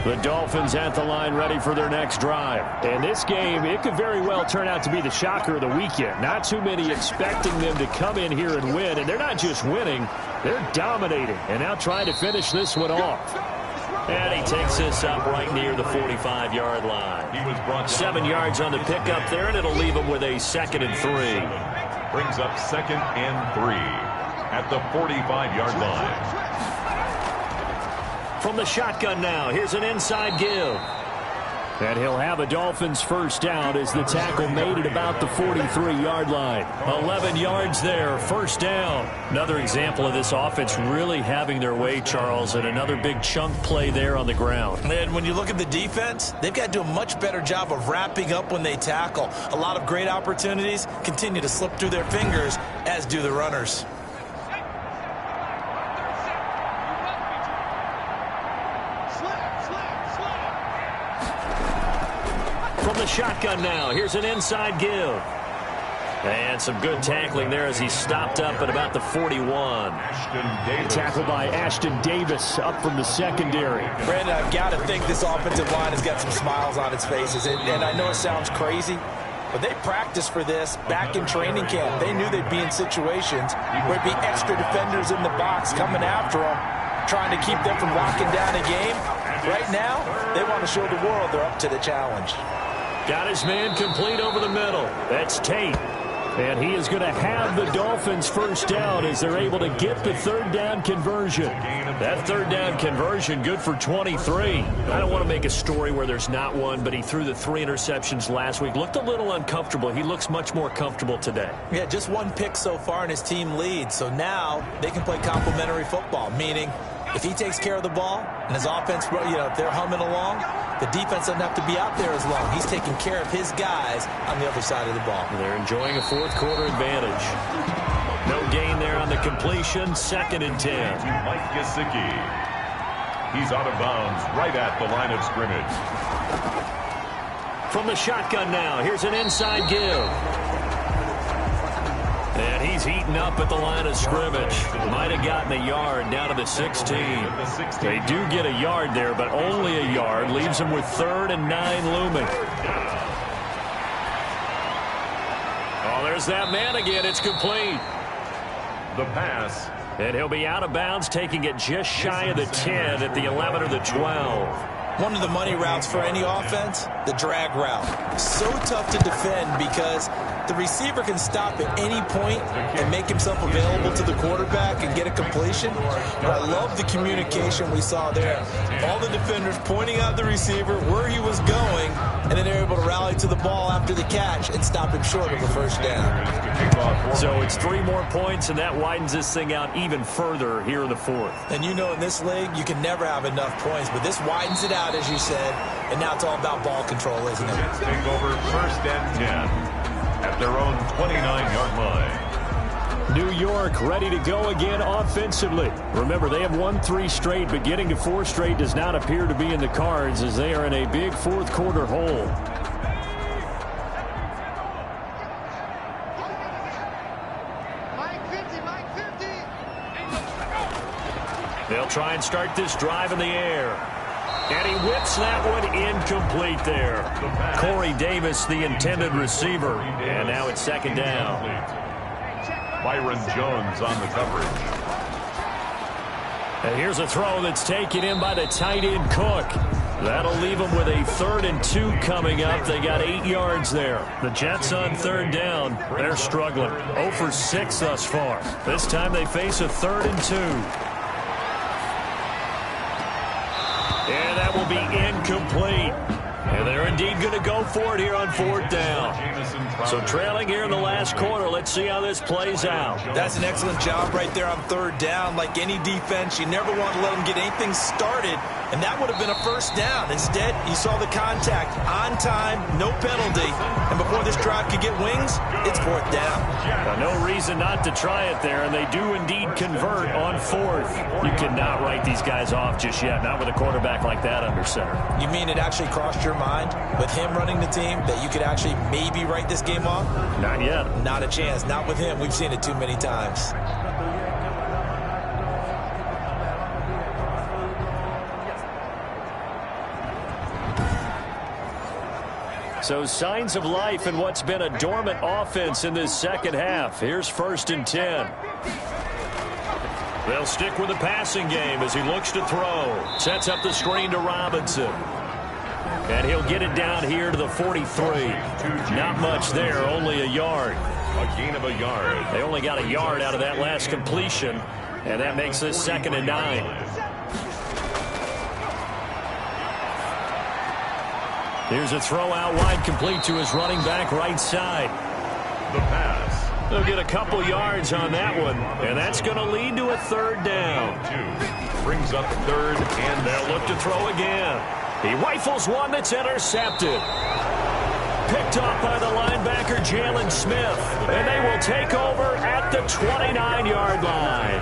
The Dolphins at the line ready for their next drive. And this game, it could very well turn out to be the shocker of the weekend. Not too many expecting them to come in here and win. And they're not just winning, they're dominating. And now trying to finish this one off. And he takes this up right near the 45-yard line. 7 yards on the pickup there, and it'll leave him with a 2nd and 3. Brings up 2nd and 3 at the 45-yard line. From the shotgun now, here's an inside give. And he'll have a Dolphins first down as the tackle made at about the 43-yard line. 11 yards there, first down. Another example of this offense really having their way, Charles, and another big chunk play there on the ground. And when you look at the defense, they've got to do a much better job of wrapping up when they tackle. A lot of great opportunities continue to slip through their fingers, as do the runners. From the shotgun now, here's an inside give. And some good tackling there as he stopped up at about the 41. Tackled by Ashton Davis up from the secondary. Brandon, I've got to think this offensive line has got some smiles on its faces. And I know it sounds crazy, but they practiced for this back in training camp. They knew they'd be in situations where it'd be extra defenders in the box coming after them, trying to keep them from locking down a game. Right now, they want to show the world they're up to the challenge. Got his man complete over the middle. That's Tate. And he is going to have the Dolphins first down as they're able to get the 3rd down conversion. That 3rd down conversion good for 23. I don't want to make a story where there's not one, but he threw the 3 interceptions last week. Looked a little uncomfortable. He looks much more comfortable today. Yeah, just 1 pick so far and his team leads. So now they can play complementary football, meaning if he takes care of the ball and his offense, if they're humming along, the defense doesn't have to be out there as long. He's taking care of his guys on the other side of the ball. They're enjoying a 4th quarter advantage. No gain there on the completion. 2nd and 10. Mike Gesicki. He's out of bounds right at the line of scrimmage. From the shotgun now, here's an inside give. And he's eaten up at the line of scrimmage. Might have gotten a yard down to the 16. They do get a yard there, but only a yard. Leaves them with 3rd and 9 looming. Oh, there's that man again. It's complete. The pass. And he'll be out of bounds, taking it just shy of the 10 at the 11 or the 12. One of the money routes for any offense the drag route. So tough to defend because the receiver can stop at any point and make himself available to the quarterback and get a completion. But I love the communication we saw there. All the defenders pointing out the receiver where he was going, and then they're able to rally to the ball after the catch and stop him short of a first down. So it's 3 more points, and that widens this thing out even further here in the 4th. And you know in this league, you can never have enough points, but this widens it out, as you said, and now it's all about ball control, isn't it? Take over 1st and 10 at their own 29-yard line. New York ready to go again offensively. Remember, they have won 3 straight, but getting to 4 straight does not appear to be in the cards as they are in a big 4th quarter hole. They'll try and start this drive in the air. And he whips that one incomplete there. Corey Davis, the intended receiver. And now it's 2nd down. Byron Jones on the coverage. And here's a throw that's taken in by the tight end Cook. That'll leave them with a 3rd and 2 coming up. They got 8 yards there. The Jets on 3rd down. They're struggling. 0 for 6 thus far. This time they face a 3rd and 2. And that will be incomplete. And they're indeed going to go for it here on 4th down. So trailing here in the last quarter. Let's see how this plays out. That's an excellent job right there on 3rd down. Like any defense, you never want to let them get anything started, and that would have been a 1st down. Instead, you saw the contact on time, no penalty, and before this drive could get wings, it's 4th down. No reason not to try it there, and they do indeed convert on 4th. You cannot write these guys off just yet, not with a quarterback like that under center. You mean it actually crossed your mind with him running the team that you could actually maybe write this game off? Not yet. Not a chance. Not with him. We've seen it too many times. So signs of life in what's been a dormant offense in this 2nd half. Here's 1st and 10. They'll stick with the passing game as he looks to throw. Sets up the screen to Robinson. And he'll get it down here to the 43. Not much there, only a yard. A gain of a yard. They only got a yard out of that last completion, and that makes this 2nd and 9. Here's a throw out wide, complete to his running back right side. The pass. They'll get a couple yards on that one, and that's going to lead to a 3rd down. 2 brings up 3rd, and they'll look to throw again. He rifles one that's intercepted. Picked off by the linebacker, Jalen Smith. And they will take over at the 29-yard line.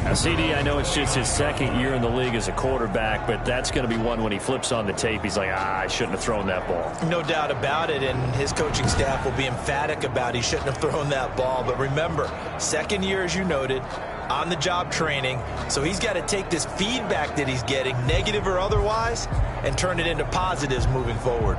Now, CD, I know it's just his 2nd year in the league as a quarterback, but that's going to be one when he flips on the tape. He's like, I shouldn't have thrown that ball. No doubt about it, and his coaching staff will be emphatic about he shouldn't have thrown that ball. But remember, 2nd year, as you noted, on-the-job training. So he's got to take this feedback that he's getting, negative or otherwise, and turn it into positives moving forward.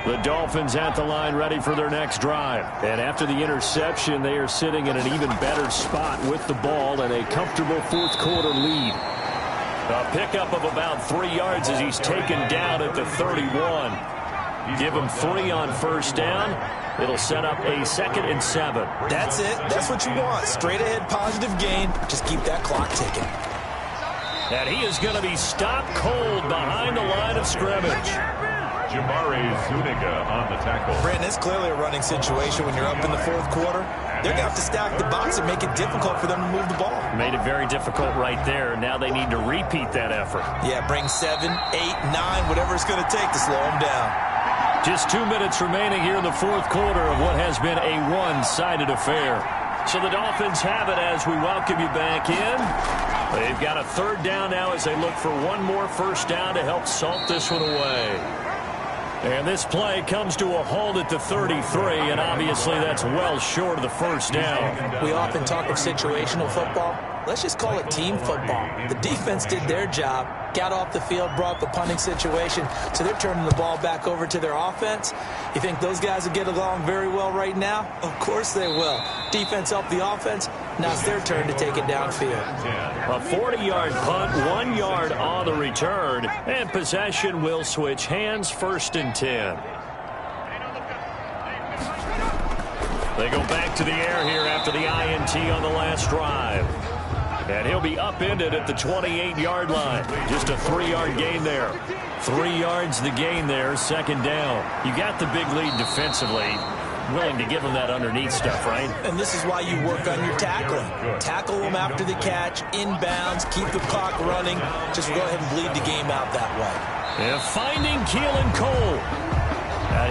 The Dolphins at the line ready for their next drive. And after the interception, they are sitting in an even better spot with the ball and a comfortable 4th quarter lead. A pickup of about 3 yards as he's taken down at the 31. Give him 3 on 1st down. It'll set up a 2nd and 7. That's it. That's what you want. Straight ahead positive gain. Just keep that clock ticking. And he is going to be stopped cold behind the line of scrimmage. Jamari Zuniga on the tackle. Brandon, it's clearly a running situation when you're up in the 4th quarter. They're going to have to stack the box and make it difficult for them to move the ball. Made it very difficult right there. Now they need to repeat that effort. Yeah, bring 7, 8, 9, whatever it's going to take to slow them down. Just 2 minutes remaining here in the 4th quarter of what has been a one-sided affair. So the Dolphins have it as we welcome you back in. They've got a 3rd down now as they look for one more 1st down to help salt this one away. And this play comes to a halt at the 33, and obviously that's well short of the 1st down. We often talk of situational football. Let's just call it team football. The defense did their job, got off the field, brought up a punting situation, so they're turning the ball back over to their offense. You think those guys will get along very well right now? Of course they will. Defense helped the offense. Now it's their turn to take it downfield. A 40-yard punt, 1 yard on the return, and possession will switch hands, 1st and 10. They go back to the air here after the INT on the last drive. And he'll be upended at the 28-yard line. Just a 3-yard gain there. 3 yards the gain there, 2nd down. You got the big lead defensively. Willing to give them that underneath stuff, right? And this is why you work on your tackling. Tackle them after the catch, inbounds, keep the clock running. Just go ahead and bleed the game out that way. And finding Keelan Cole.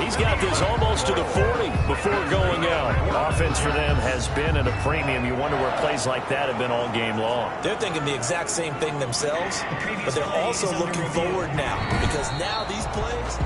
He's got this almost to the 40 before going out. Offense for them has been at a premium. You wonder where plays like that have been all game long. They're thinking the exact same thing themselves, but they're also looking forward now because now these plays...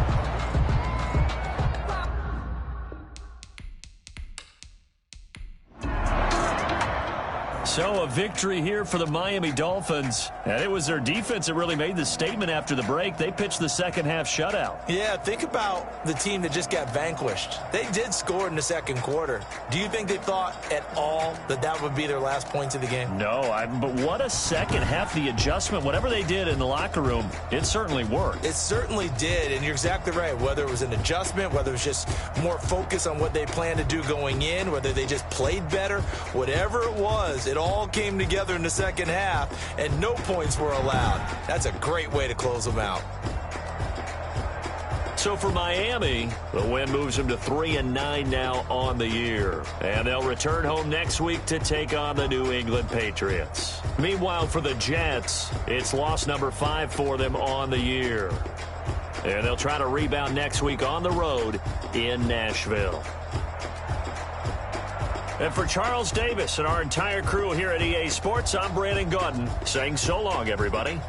So a victory here for the Miami Dolphins. And it was their defense that really made the statement after the break. They pitched the second-half shutout. Yeah, think about the team that just got vanquished. They did score in the second quarter. Do you think they thought at all that that would be their last points of the game? No, but what a second half. The adjustment, whatever they did in the locker room, it certainly worked. It certainly did, and you're exactly right. Whether it was an adjustment, whether it was just more focus on what they planned to do going in, whether they just played better, whatever it was, it all came together in the second half, and no points were allowed. That's a great way to close them out. So for Miami, the win moves them to 3-9 now on the year. And they'll return home next week to take on the New England Patriots. Meanwhile, for the Jets, it's loss number 5 for them on the year. And they'll try to rebound next week on the road in Nashville. And for Charles Davis and our entire crew here at EA Sports, I'm Brandon Gaudin saying so long, everybody.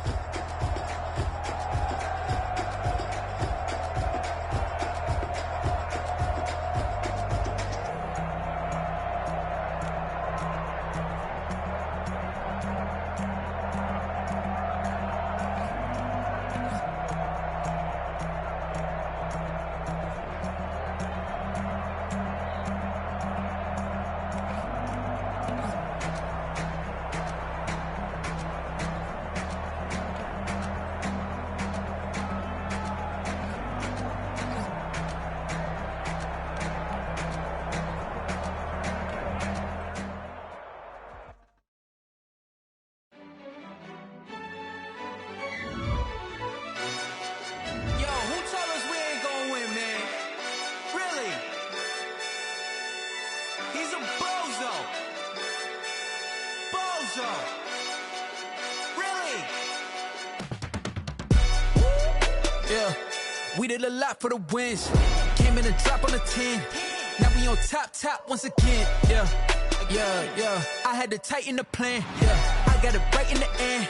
We did a lot for the wins. Came in and drop on the 10. Now we on top once again. Yeah. I had to tighten the plan. Yeah. I got it right in the end.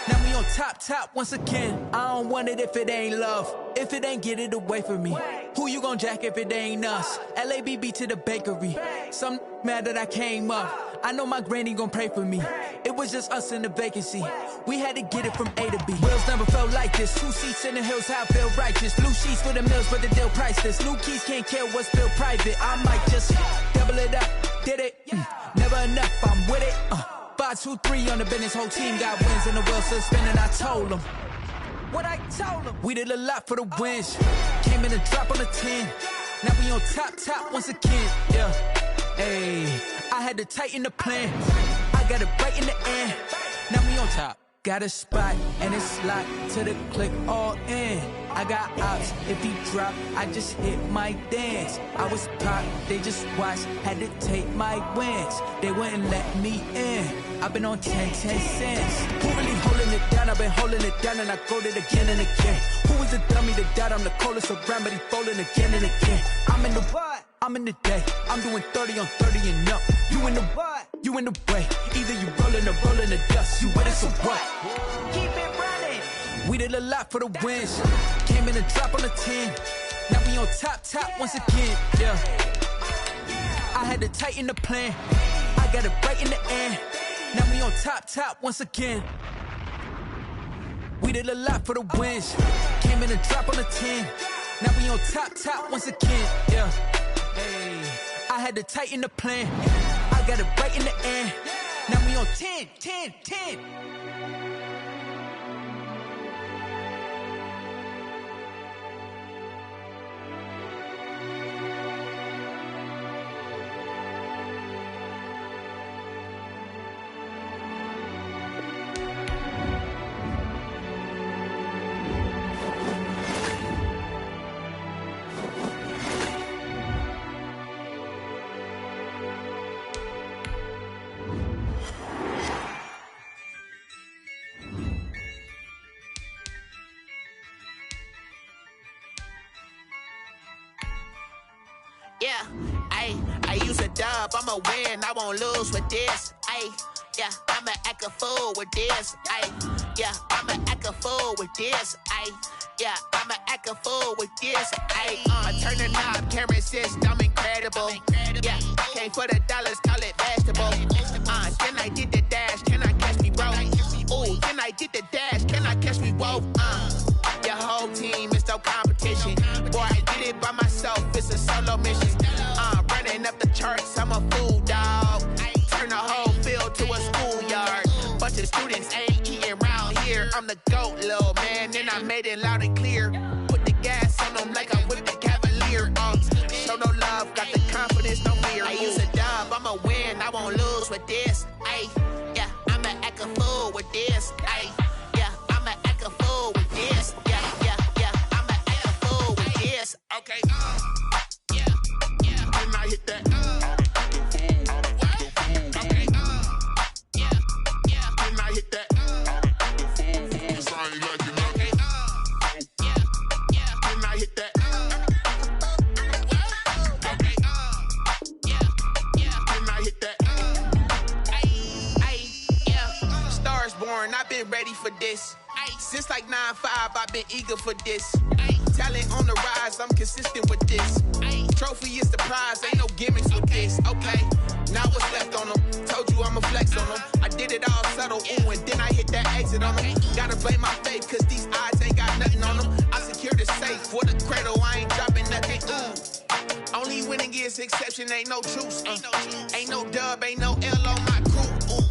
Now we on top once again. I don't want it if it ain't love. If it ain't, get it away from me. Who you gon' jack if it ain't us? LABB to the bakery. Some mad that I came up. I know my granny gon' pray for me. It was just us in the vacancy. We had to get it from A to B. Wheels never felt like this. 2 seats in the hills, how I feel righteous. Blue sheets for the mills, but the deal priceless. New keys can't care what's still private. I might just double it up. Did it? Never enough, I'm with it. 5, 2, 3 on the business. Whole team got wins and the wheels still spinning. I told them what I told them. We did a lot for the wins. Came in and drop on the 10. Now we on top once again. Yeah. Hey, I had to tighten the plan. I got it right in the end. Now we on top. Got a spot and it's locked to the click all in. I got ops, if he drop, I just hit my dance. I was pop, they just watched, had to take my wins. They wouldn't let me in. I've been on 10 cents. Who really holding it down? I've been holding it down and I go it again and again. Who was the dummy that died? I'm the coldest around, but he folding again and again. I'm in the what? I'm in the day. I'm doing 30 on 30 and up. You in the what? You in the way. Either you rolling or rolling the dust. You with it, so what? Keep it running. We did a lot for the wins. Came in and drop on the 10. Now we on top once again. Yeah. I had to tighten the plan. I got it right in the end. Now we on top once again. We did a lot for the wins. Came in and drop on the 10. Now we on top once again. Yeah. Hey, I had to tighten the plan. I got it right in the end. Now we on 10, 10, 10. Yeah, I use a dub, I'ma win, I won't lose with this. Yeah, I'ma act a fool with this. Yeah, I'ma act a fool with this. Yeah, I'ma act a fool with this. I turn the knob, camera assist, I'm incredible. Yeah, came for the dollars, call it vegetable. Then I did the dash, can I catch me, bro? Ooh, then I did the dash, can I catch me, whoa? Your whole team is no competition. Boy, I did it by myself, it's a solo mission. Running up the charts, I'm a fool, dog. Turn the whole field to a schoolyard. Bunch of students ain't eating round here. I'm the GOAT, little man, and I made it loud and clear. Put the gas on them like I whipped the Cavalier. Show no love, got the confidence, no fear. I use a dub, I'ma win, I won't lose with this. Yeah, I'ma act a fool with this. Yeah, I'ma act a fool with this. Yeah, I'ma act a fool with this. Okay, yeah, and I hit that. Okay, yeah, and I hit that. Okay, yeah, and I hit that. Okay, yeah, and I hit that. Yeah, stars born, I've been ready for this. Since like 9-5, I've been eager for this. Talent on the rise, I'm consistent with this. Trophy is the prize, ain't no gimmicks with this. Okay, now what's left on them? Told you I'ma flex on them. I did it all subtle, ooh, and then I hit that exit on them. Gotta blame my faith, cause these odds ain't got nothing on them. I secured the safe for the cradle, I ain't dropping nothing, ooh. Only winning is exception, ain't no truce. Ain't no dub, ain't no L on my crew, ooh.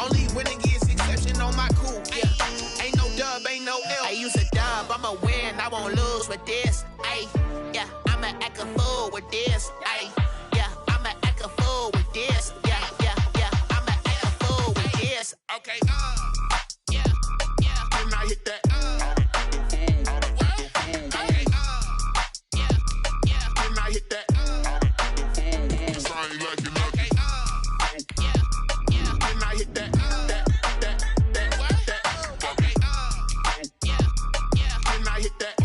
Only winning is exception on my crew, yeah. Ain't no dub, ain't no L. I use a dub, I'ma win, I won't lose with this. Yeah, I'ma act a fool with this. Yeah, I'ma act a fool with this. Yeah, I'ma act a fool with this. Okay, yeah, and I hit that. Okay, yeah, and I hit that. Okay, yeah, and I hit that. Okay, yeah, and I hit that.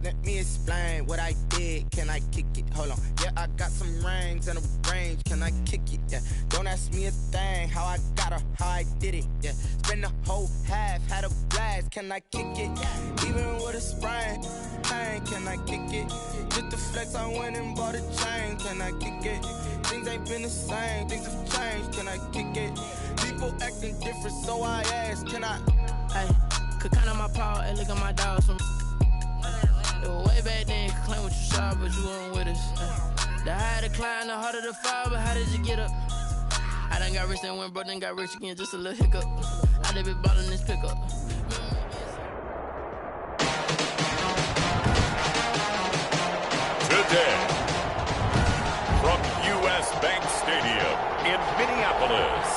Let me explain what I did. Can I kick it? Hold on. Yeah, I got some rings and a range. Can I kick it? Yeah. Don't ask me a thing. How I got her, how I did it. Yeah. Spend the whole half, had a blast. Can I kick it? Even with a sprain. Hey, can I kick it? Just the flex, I went and bought a chain. Can I kick it? Things ain't been the same. Things have changed. Can I kick it? People acting different, so I asked. Can I? Hey, could count on my power and look at my dogs from. It was way back then, could claim what you saw, but you weren't with us. The higher the climb, the harder the fall, but how did you get up? I done got rich, then went broke, then got rich again, just a little hiccup. I done been bought in this pickup. Today, from U.S. Bank Stadium in Minneapolis,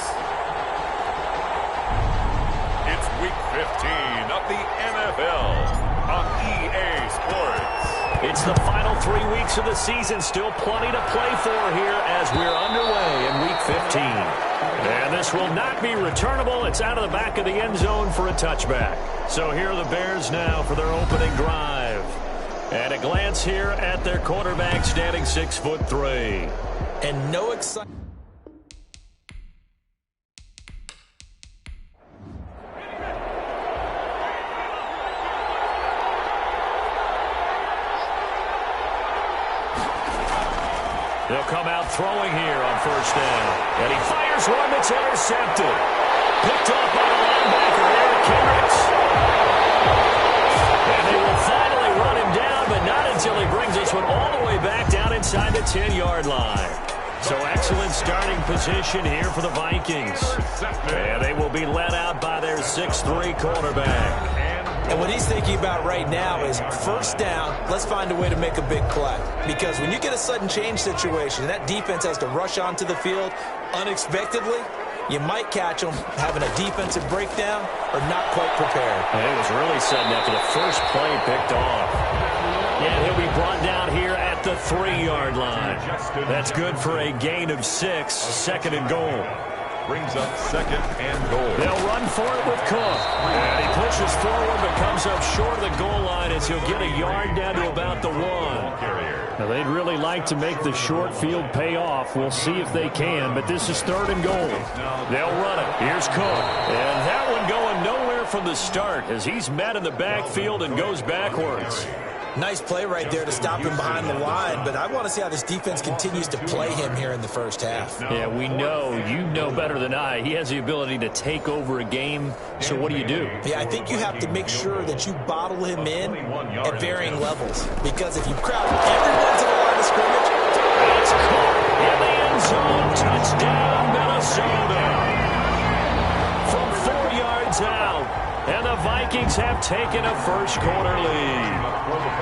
it's Week 15 of the NFL. On EA Sports. It's the final 3 weeks of the season. Still plenty to play for here as we're underway in Week 15. And this will not be returnable. It's out of the back of the end zone for a touchback. So here are the Bears now for their opening drive. And a glance here at their quarterback standing 6'3". And no excitement. They'll come out throwing here on first down. And he fires one that's intercepted. Picked off by the linebacker, Eric Kendricks. And they will finally run him down, but not until he brings this one all the way back down inside the 10-yard line. So excellent starting position here for the Vikings. And they will be led out by their 6'3" quarterback. And what he's thinking about right now is first down, let's find a way to make a big play. Because when you get a sudden change situation, that defense has to rush onto the field unexpectedly. You might catch them having a defensive breakdown or not quite prepared. And it was really setting up for the first play picked off. And he'll be brought down here at the 3-yard line. That's good for a gain of 6, second and goal. Brings up second and goal. They'll run for it with Cook. And he pushes forward but comes up short of the goal line as he'll get a yard down to about the 1. Now, they'd really like to make the short field pay off. We'll see if they can, but this is third and goal. They'll run it. Here's Cook. And that one going nowhere from the start as he's met in the backfield and goes backwards. Nice play right there to stop him behind the line, but I want to see how this defense continues to play him here in the first half. Yeah, we know, you know better than I, he has the ability to take over a game, so what do you do? Yeah, I think you have to make sure that you bottle him in at varying levels, because if you crowd everyone to the line of scrimmage, it's caught in the end zone. Touchdown, Minnesota. From 4 yards out, and the Vikings have taken a first-quarter lead.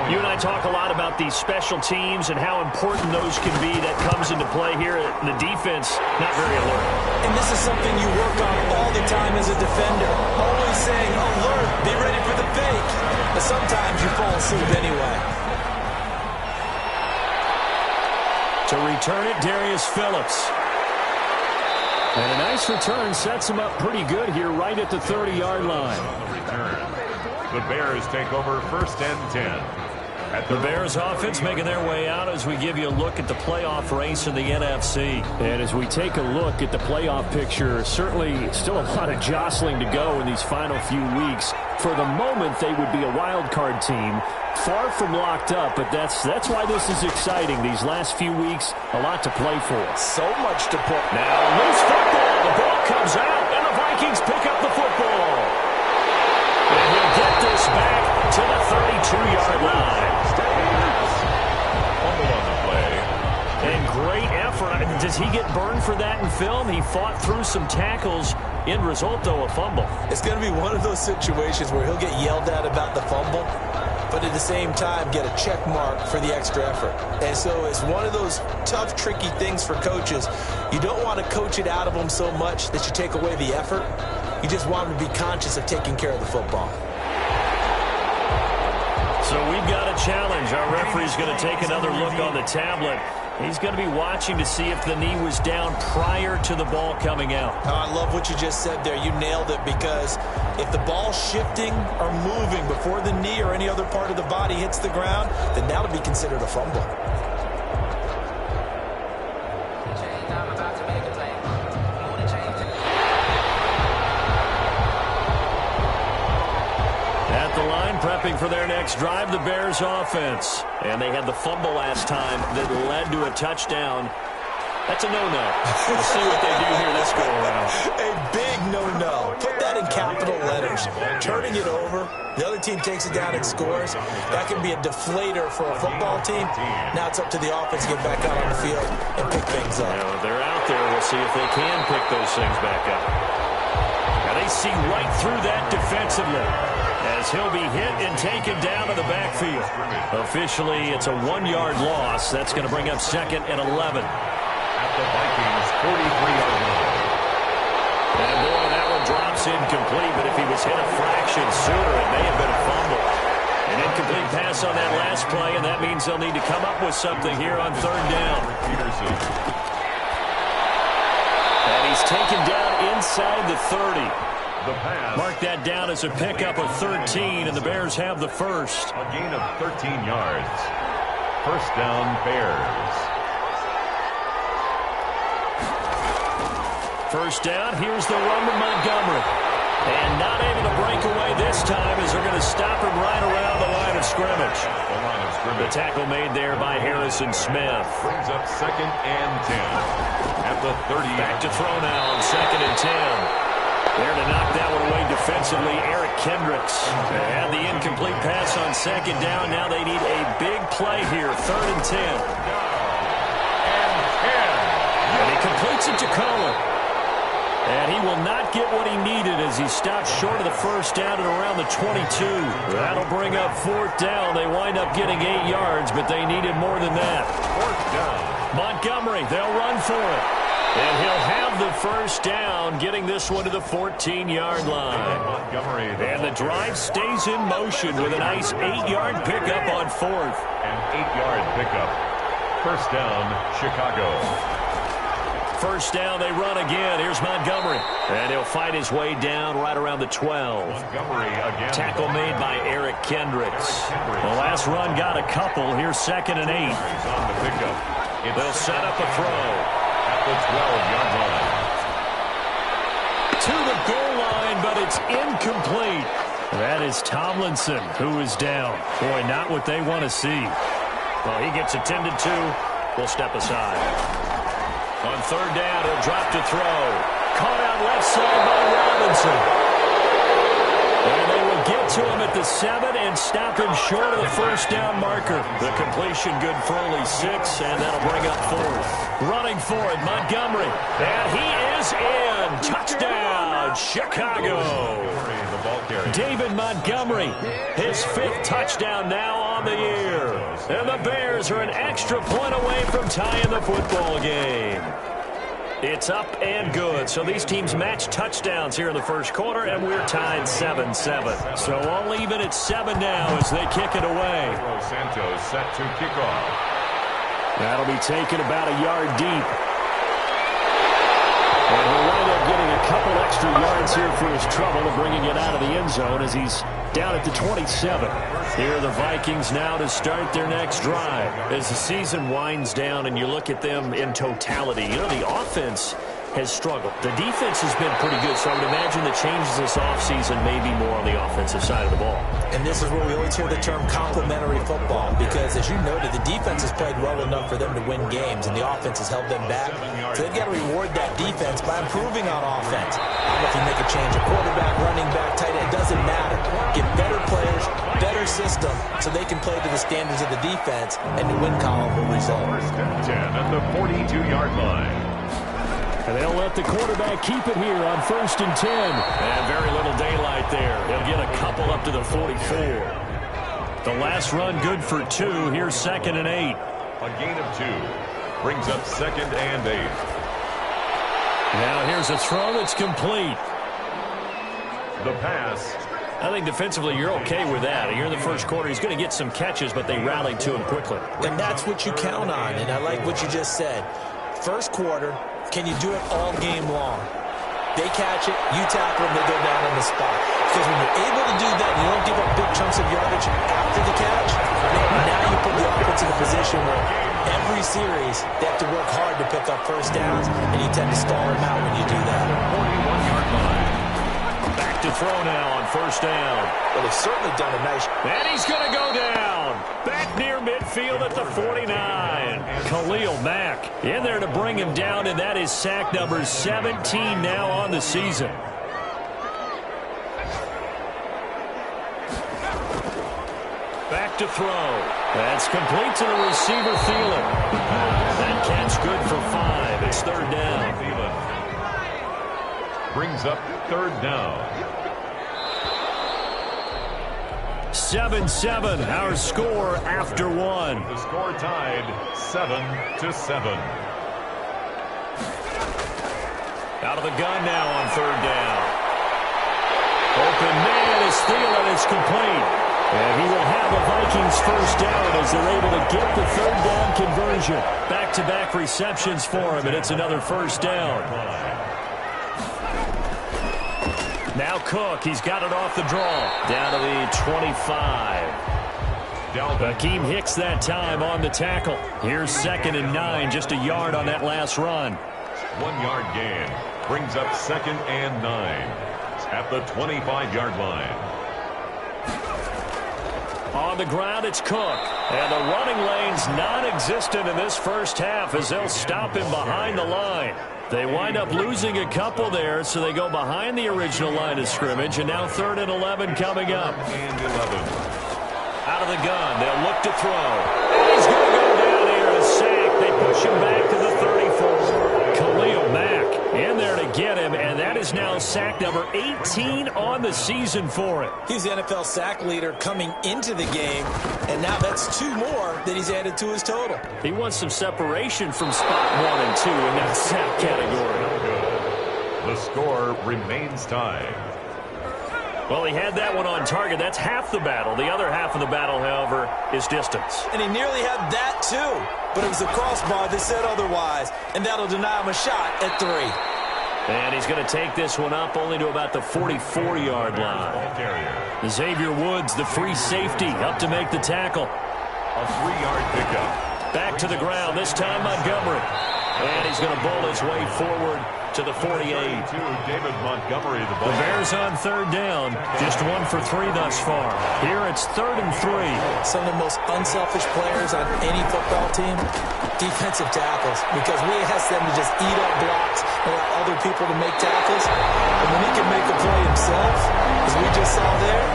You and I talk a lot about these special teams and how important those can be. That comes into play here. The defense, not very alert. And this is something you work on all the time as a defender. Always saying, alert, be ready for the fake. But sometimes you fall asleep anyway. To return it, Darius Phillips. And a nice return sets him up pretty good here right at the 30-yard line. The Bears take over first and 10. The Bears offense making their way out as we give you a look at the playoff race in the NFC. And as we take a look at the playoff picture, certainly still a lot of jostling to go in these final few weeks. For the moment, they would be a wild card team, far from locked up, but that's why this is exciting. These last few weeks, a lot to play for. So much to put. Now, loose football. The ball comes out, and the Vikings pick up the football. And he'll get this back to the 32-yard line. Fumble on the play. And great effort. Does he get burned for that in film? He fought through some tackles. End result, though, a fumble. It's going to be one of those situations where he'll get yelled at about the fumble, but at the same time get a check mark for the extra effort. And so it's one of those tough, tricky things for coaches. You don't want to coach it out of them so much that you take away the effort. You just want them to be conscious of taking care of the football. So we've got a challenge. Our referee's going to take another look on the tablet. He's going to be watching to see if the knee was down prior to the ball coming out. Oh, I love what you just said there. You nailed it, because if the ball's shifting or moving before the knee or any other part of the body hits the ground, then that'll be considered a fumble. Prepping for their next drive, the Bears offense. And they had the fumble last time that led to a touchdown. That's a no-no. We'll see what they do here this go around. A big no-no. Put that in capital letters. Turning it over, the other team takes it down and scores. That can be a deflator for a football team. Now it's up to the offense to get back out on the field and pick things up. If they're out there, we'll see if they can pick those things back up. Now they see right through that defensively, as he'll be hit and taken down to the backfield. Officially, it's a 1-yard loss. That's going to bring up second and 11. At the Vikings' 43-yard line. And boy, that one drops incomplete, but if he was hit a fraction sooner, it may have been a fumble. An incomplete pass on that last play, and that means they'll need to come up with something here on third down. And he's taken down inside the 30. Mark that down as a pickup of 13, and the Bears have the first. A gain of 13 yards. First down, Bears. First down, here's the run to Montgomery. And not able to break away this time as they're going to stop him right around the line of scrimmage. The tackle made there by Harrison Smith. Brings up 2nd and 10 at the 30. Back to throw now on 2nd and 10. There to knock that one away defensively, Eric Kendricks. They had the incomplete pass on 2nd down. Now they need a big play here, 3rd and 10. And he completes it to Cohen. And he will not get what he needed as he stops short of the 1st down at around the 22. That'll bring up 4th down. They wind up getting 8 yards, but they needed more than that. 4th down. Montgomery, they'll run for it. And he'll have the 1st down, getting this one to the 14-yard line. Montgomery. And the drive stays in motion with a nice 8-yard pickup on 4th. An 8-yard pickup. 1st down, Chicago. 1st down, they run again. Here's Montgomery. And he'll fight his way down right around the 12. Montgomery again. Tackle made by Eric Kendricks. The last run got a couple. Here's 2nd and 8. He's on the pickup. They'll set up a throw. At the 12-yard line. To the goal line, but it's incomplete. That is Tomlinson who is down. Boy, not what they want to see. Well, he gets attended to. We'll step aside. On 3rd down, he'll drop to throw. Caught out left side by Robinson. And they will get to him at the 7 and stop him short of the 1st down marker. The completion good for only 6, and that'll bring up 4th. Running for it, Montgomery. And he is in. Touchdown, Chicago. David Montgomery, his 5th touchdown now on the year. And the Bears are an extra point away from tying the football game. It's up and good. So these teams match touchdowns here in the 1st quarter, and we're tied 7-7. So all even at 7 now as they kick it away. Santos set to kick off. That'll be taken about a yard deep. And he'll wind up getting a couple extra yards here for his trouble of bringing it out of the end zone as he's down at the 27. Here are the Vikings now to start their next drive. As the season winds down and you look at them in totality, you know, the offense has struggled. The defense has been pretty good, so I would imagine the changes this offseason may be more on the offensive side of the ball. And this is where we always hear the term complementary football, because as you noted, the defense has played well enough for them to win games, and the offense has held them back. So they've got to reward that defense by improving on offense. I don't know if you make a change, a quarterback, running back, tight end, it doesn't matter. Get better players, better system, so they can play to the standards of the defense, and the win column will result. 1st and 10 at the 42-yard line. And they'll let the quarterback keep it here on 1st and 10. And very little daylight there. They'll get a couple up to the 44. The last run good for 2. Here's 2nd and 8. A gain of 2. Brings up 2nd and 8. Now here's a throw that's complete. The pass. I think defensively you're okay with that. Here in the 1st quarter, he's going to get some catches, but they rallied to him quickly. And that's what you count on, and I like what you just said. 1st quarter, can you do it all game long? They catch it, you tackle them, they go down on the spot. Because when you're able to do that, you don't give up big chunks of yardage after the catch, now you put the offense in a position where every series they have to work hard to pick up 1st downs, and you tend to stall them out when you do that. 41-yard line. Back to throw now on 1st down. Well, they've certainly done a nice... And he's going to go down. Back near midfield at the 49. Khalil Mack in there to bring him down, and that is sack number 17 now on the season. Back to throw. That's complete to the receiver, Thielen. That catch good for 5. It's 3rd down. Thielen brings up 3rd down. 7-7, our score after 1. The score tied 7-7. Out of the gun now on 3rd down. Open man is Thielen. It's complete. And he will have the Vikings 1st down as they're able to get the 3rd down conversion. Back-to-back receptions for him, and it's another 1st down. Now Cook, he's got it off the draw. Down to the 25. Hakeem Hicks that time on the tackle. Here's 2nd and 9, just a yard on that last run. 1-yard gain. Brings up 2nd and 9. at the 25-yard line. On the ground, it's Cook. And the running lane's non-existent in this first half as they'll stop him behind the line. They wind up losing a couple there, so they go behind the original line of scrimmage, and now 3rd and 11 coming up. And 11. Out of the gun, they'll look to throw. And he's going to go down here, a sack. They push him back to the 34. Khalil Mack in there to get him, and that is now sack number 18 on the season for him. He's the NFL sack leader coming into the game, and now that's 2 more that he's added to his total. He wants some separation from spot 1 and 2 in that sack category. The score remains tied. Well, he had that one on target. That's half the battle. The other half of the battle, however, is distance. And he nearly had that, too. But it was a crossbar that said otherwise, and that'll deny him a shot at 3. And he's going to take this one up only to about the 44-yard line. Xavier Woods, the free safety, up to make the tackle. A 3-yard pickup. Back to the ground, this time Montgomery. And he's going to bowl his way forward to the 48. David Montgomery, the Bears on 3rd down. Just 1 for 3 thus far. Here it's 3rd and 3. Some of the most unselfish players on any football team, defensive tackles, because we ask them to just eat up blocks and allow other people to make tackles. And when he can make a play himself, as we just saw there,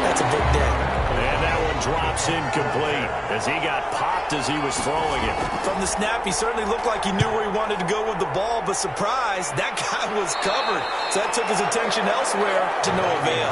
that's a big day. And that one drops incomplete as he got popped as he was throwing it. From the snap, he certainly looked like he knew where he wanted to go with the ball, but surprise, that guy was covered. So that took his attention elsewhere to no avail.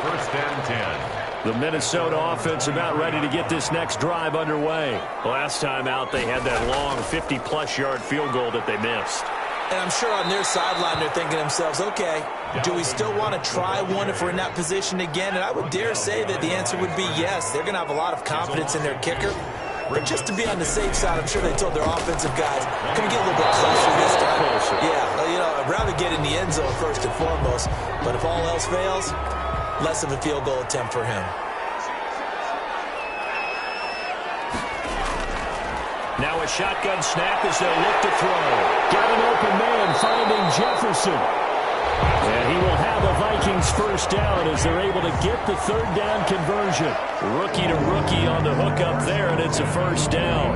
First and 10. The Minnesota offense about ready to get this next drive underway. Last time out, they had that long 50-plus yard field goal that they missed. And I'm sure on their sideline they're thinking to themselves, okay, do we still want to try one if we're in that position again? And I would dare say that the answer would be yes. They're going to have a lot of confidence in their kicker. But just to be on the safe side, I'm sure they told their offensive guys, can we get a little bit closer this time? Yeah, you know, I'd rather get in the end zone first and foremost. But if all else fails, less of a field goal attempt for him. Now a shotgun snap as they look to throw. Got an open man finding Jefferson. And he will have a Vikings first down as they're able to get the 3rd down conversion. Rookie to rookie on the hook up there, and it's a first down.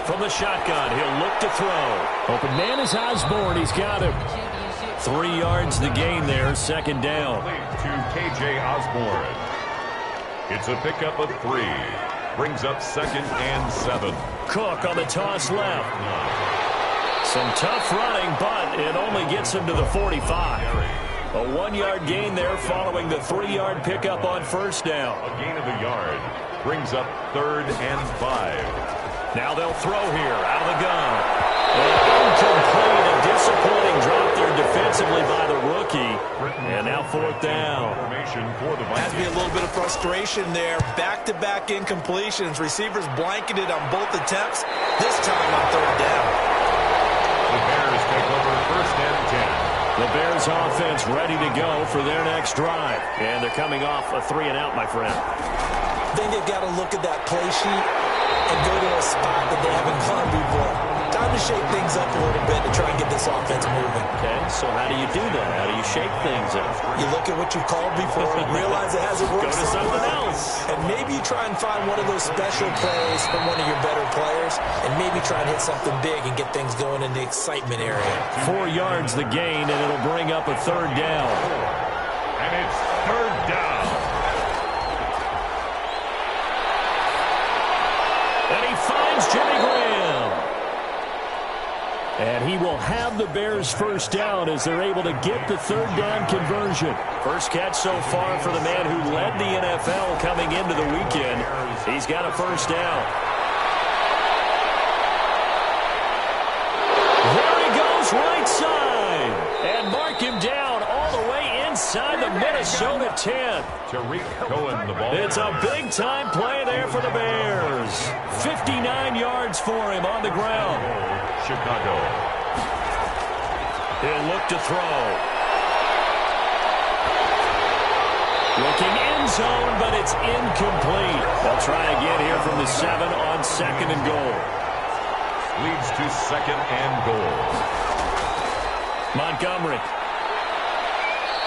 From the shotgun, he'll look to throw. Open man is Osborne. He's got him. 3 yards the gain there, 2nd down. To K.J. Osborne. It's a pickup of 3. Brings up 2nd and 7. Cook on the toss left. Some tough running, but it only gets him to the 45. A 1-yard gain there following the 3-yard pickup on first down. A gain of a yard. Brings up 3rd and 5. Now they'll throw here out of the gun. Incomplete. A disappointing drop there defensively by the rookie. And now 4th down. Has to be a little bit of frustration there. Back-to-back incompletions. Receivers blanketed on both attempts. This time on 3rd down. The Bears take over 1st and 10. The Bears offense ready to go for their next drive. And they're coming off a 3-and-out, my friend. I think they've got to look at that play sheet and go to a spot that they haven't gone before. Time to shake things up a little bit to try and get this offense moving. Okay, so how do you do that? How do you shake things up? You look at what you've called before and realize it hasn't worked Go to something else. And maybe you try and find one of those special plays from one of your better players, and maybe try and hit something big and get things going in the excitement area. 4 yards the gain, and it'll bring up a 3rd down. And it's 3rd down. And he finds Jimmy Graham. And he will have the Bears first down as they're able to get the 3rd down conversion. First catch so far for the man who led the NFL coming into the weekend. He's got a first down. There he goes right side. And mark him down all the way inside the Minnesota 10. Tariq Cohen, the ball. It's a big-time play there for the Bears. 59 yards for him on the ground. Chicago. He'll look to throw. Looking end zone, but it's incomplete. They'll try again here from the 7 on 2nd and goal. Leads to 2nd and goal. Montgomery.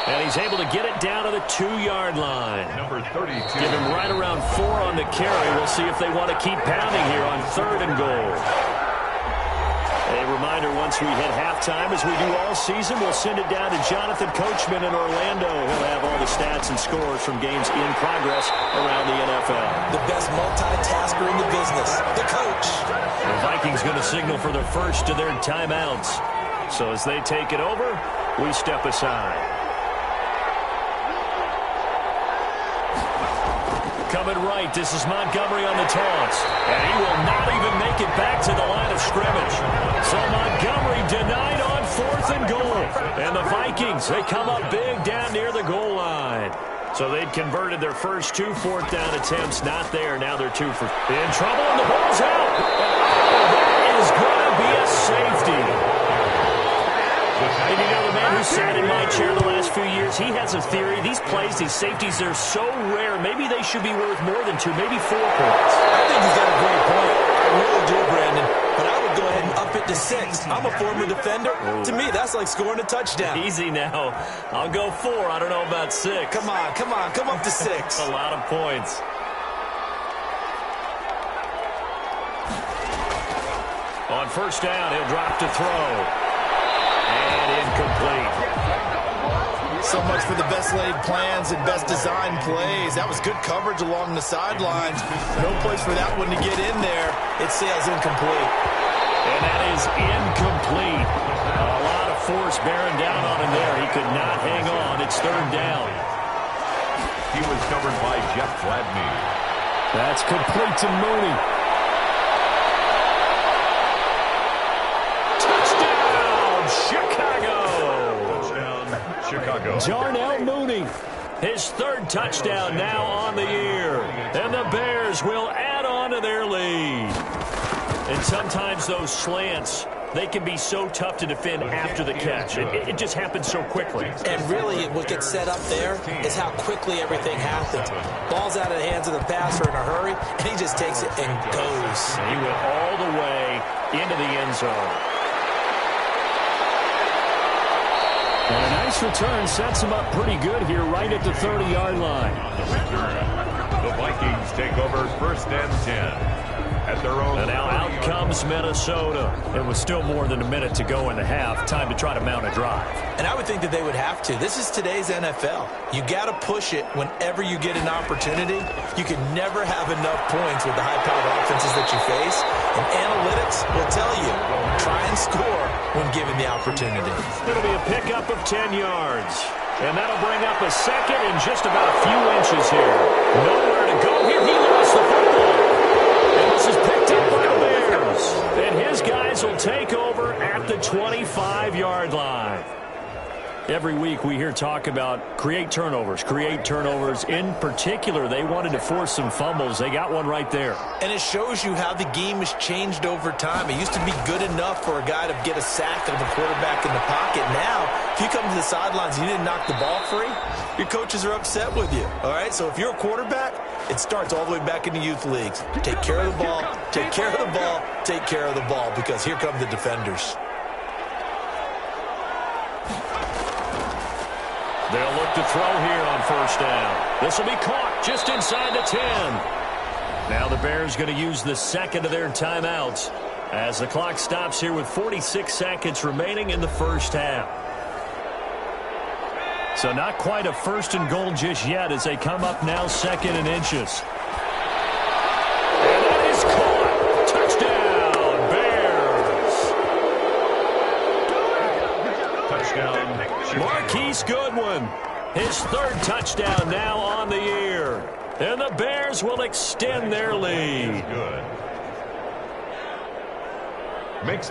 And he's able to get it down to the 2-yard line. Number 32. Give him right around 4 on the carry. We'll see if they want to keep pounding here on 3rd and goal. A reminder, once we hit halftime, as we do all season, we'll send it down to Jonathan Coachman in Orlando. He'll have all the stats and scores from games in progress around the NFL. The best multitasker in the business, the coach. The Vikings going to signal for the first of their timeouts. So as they take it over, we step aside. Coming right, this is Montgomery on the toss. And he will not even make it back to the line of scrimmage. So Montgomery denied on 4th and goal. And the Vikings, they come up big down near the goal line. So they'd converted their first 2 4th down attempts. Not there. Now they're 2 for in trouble, and the ball's out. That is going to be a safety. And you know, the man who sat in my chair the last few years, he has a theory. These plays, these safeties, they're so rare. Maybe they should be worth more than 2, maybe 4 points. I think he's got a great point. I really do, Brandon. But I would go ahead and up it to 6. I'm a former defender. Ooh. To me, that's like scoring a touchdown. Easy now. I'll go 4. I don't know about 6. Come on. Come up to 6. A lot of points. On 1st down, he'll drop to throw. And incomplete. So much for the best laid plans and best designed plays. That was good coverage along the sidelines. No place for that one to get in there. It sails incomplete. And that is incomplete. A lot of force bearing down on him there. He could not hang on. It's 3rd down. He was covered by Jeff Gladney. That's complete to Mooney. Chicago. Darnell Mooney, his 3rd touchdown now on the year. And the Bears will add on to their lead. And sometimes those slants, they can be so tough to defend after the catch. It just happens so quickly. And really, what gets set up there is how quickly everything happens. Ball's out of the hands of the passer in a hurry, and he just takes it and goes. He went all the way into the end zone. And a nice return sets him up pretty good here right at the 30-yard line. The Vikings take over 1st and 10. At their own. And now out comes Minnesota. It was still more than a minute to go in the half. Time to try to mount a drive. And I would think that they would have to. This is today's NFL. You got to push it whenever you get an opportunity. You can never have enough points with the high-powered offenses that you face. And analytics will tell you, try and score when given the opportunity. It'll be a pickup of 10 yards. And that'll bring up a second in just about a few inches here. Nowhere to go here. He lost the football. And this is picked up by the Bears. And his guys will take over at the 25-yard line. Every week we hear talk about create turnovers. In particular, they wanted to force some fumbles. They got one right there. And it shows you how the game has changed over time. It used to be good enough for a guy to get a sack of the quarterback in the pocket. Now, if you come to the sidelines and you didn't knock the ball free, your coaches are upset with you. All right? So if you're a quarterback, it starts all the way back in the youth leagues. Take care of the ball, take care of the ball, take care of the ball, because here come the defenders. They'll look to throw here on 1st down. This will be caught just inside the 10. Now the Bears going to use the 2nd of their timeouts as the clock stops here with 46 seconds remaining in the 1st half. So not quite a 1st and goal just yet as they come up now 2nd and inches. And that is caught. Touchdown, Bears. Touchdown. Marquise Goodwin, his 3rd touchdown now on the year. And the Bears will extend their lead. Good.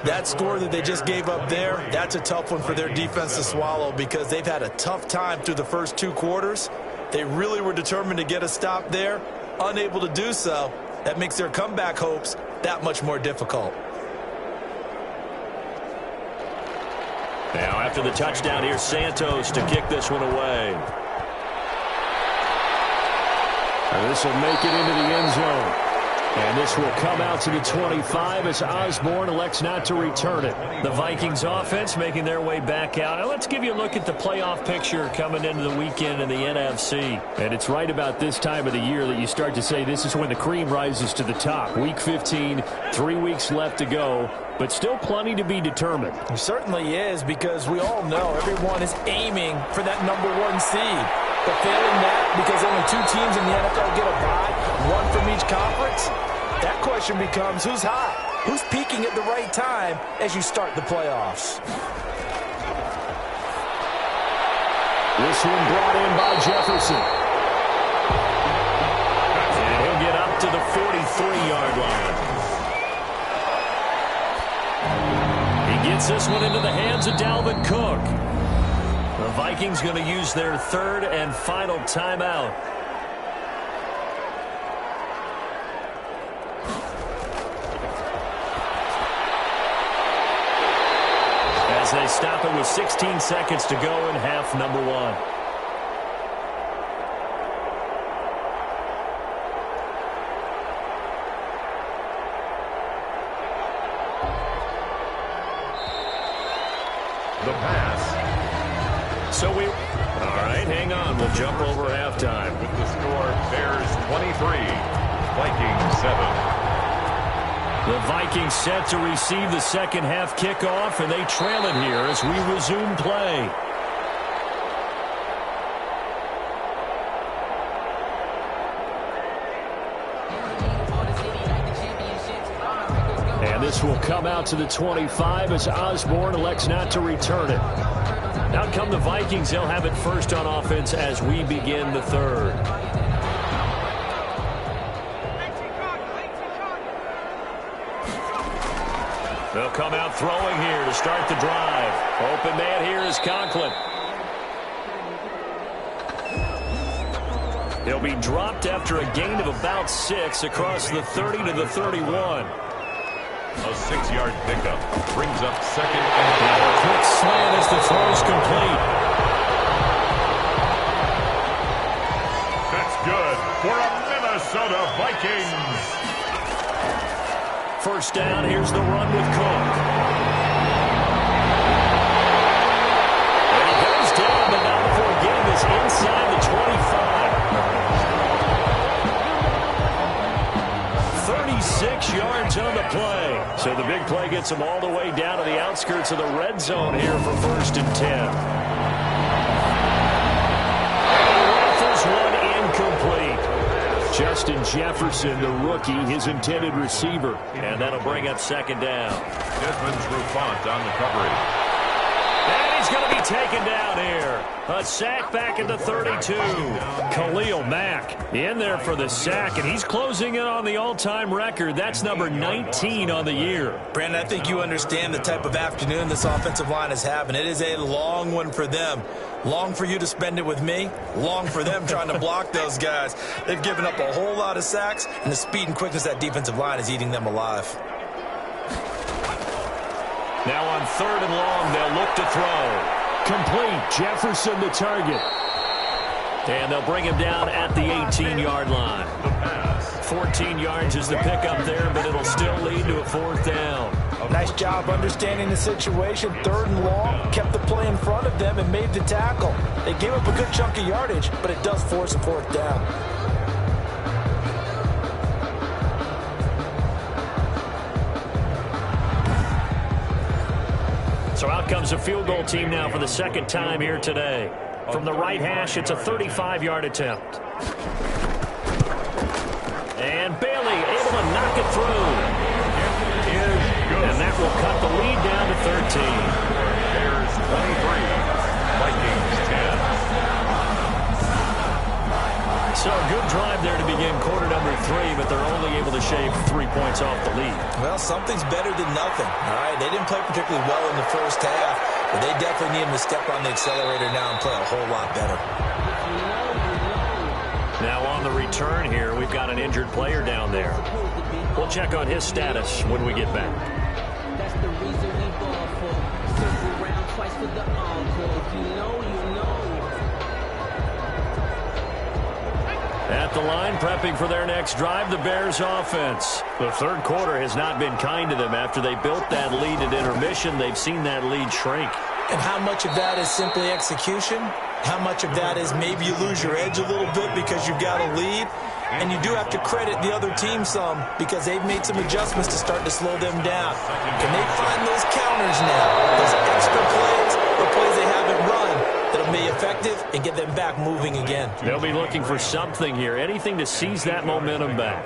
That score that they just gave up there, that's a tough one for their defense to swallow because they've had a tough time through the first 2 quarters. They really were determined to get a stop there, unable to do so. That makes their comeback hopes that much more difficult. Now after the touchdown, here's Santos to kick this one away. And this will make it into the end zone. And this will come out to the 25 as Osborne elects not to return it. The Vikings offense making their way back out. Now let's give you a look at the playoff picture coming into the weekend in the NFC. And it's right about this time of the year that you start to say this is when the cream rises to the top. Week 15, 3 weeks left to go, but still plenty to be determined. It certainly is, because we all know everyone is aiming for that #1 seed. But failing that, because only 2 teams in the NFL get a bye, 1 from each conference, that question becomes who's hot? Who's peaking at the right time as you start the playoffs? This one brought in by Jefferson. And he'll get up to the 43-yard line. He gets this one into the hands of Dalvin Cook. The Vikings going to use their 3rd and final timeout. As they stop it with 16 seconds to go in half number 1. The pass. So all right, hang on. We'll jump over halftime. With the score, Bears 23, Vikings 7. The Vikings set to receive the second half kickoff, and they trail it here as we resume play. And this will come out to the 25 as Osborne elects not to return it. Now come the Vikings. They'll have it first on offense as we begin the 3rd. They'll come out throwing here to start the drive. Open man here is Conklin. He'll be dropped after a gain of about 6 across the 30 to the 31. A 6-yard pickup brings up 2nd and 4. A quick slant as the throw is complete. That's good for a Minnesota Vikings. First down, here's the run with Cook. And he goes down, but not before getting this inside the 25. 36 yards on the play. So the big play gets them all the way down to the outskirts of the red zone here for 1st and 10. Rifles one incomplete. Justin Jefferson, the rookie, his intended receiver. And that'll bring up 2nd down. Desmond Trufant on the coverage. And he's going to be taken down here. A sack back at the 32. Khalil Mack in there for the sack, and he's closing in on the all-time record. That's number 19 on the year. Brandon, I think you understand the type of afternoon this offensive line is having. It is a long one for them. Long for you to spend it with me. Long for them trying to block those guys. They've given up a whole lot of sacks, and the speed and quickness of that defensive line is eating them alive. Now on 3rd and long, they'll look to throw. Complete. Jefferson the target. And they'll bring him down at the 18-yard line. 14 yards is the pickup there, but it'll still lead to a 4th down. Nice job understanding the situation. 3rd and long, kept the play in front of them and made the tackle. They gave up a good chunk of yardage, but it does force a 4th down. So out comes a field goal team now for the 2nd time here today. From the right hash, it's a 35-yard attempt. And Bailey able to knock it through. And that will cut the lead down to 13. Bears 23, Vikings 10. So a good drive there to begin quarter number 3, but they're only able to shave 3 points off the lead. Well, something's better than nothing. All right, they didn't play particularly well in the first half, but they definitely need them to step on the accelerator now and play a whole lot better. Now on the return here, we've got an injured player down there. We'll check on his status when we get back. That's the reason we ball for. Circle round twice for the encore. If you know, you know. At the line, prepping for their next drive, the Bears offense. The third quarter has not been kind to them. After they built that lead at intermission, they've seen that lead shrink. And how much of that is simply execution? How much of that is maybe you lose your edge a little bit because you've got a lead? And you do have to credit the other team some because they've made some adjustments to start to slow them down. Can they find those counters now? Those extra plays or plays they haven't run that'll be effective and get them back moving again. They'll be looking for something here, anything to seize that momentum back.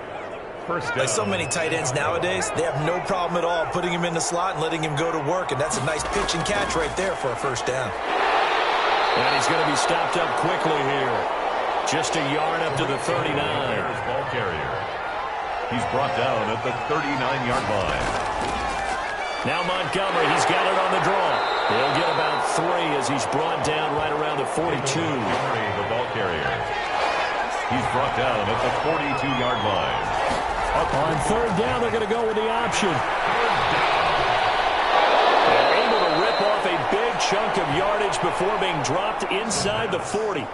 Like so many tight ends nowadays, they have no problem at all putting him in the slot and letting him go to work, and that's a nice pitch and catch right there for a first down. And he's going to be stopped up quickly here. Just a yard up to the 39. Ball carrier. He's brought down at the 39-yard line. Now Montgomery, he's got it on the draw. He'll get about 3 as he's brought down right around the 42. The ball carrier. He's brought down at the 42-yard line. On third down, they're going to go with the option. And able to rip off a big chunk of yardage before being dropped inside the 40.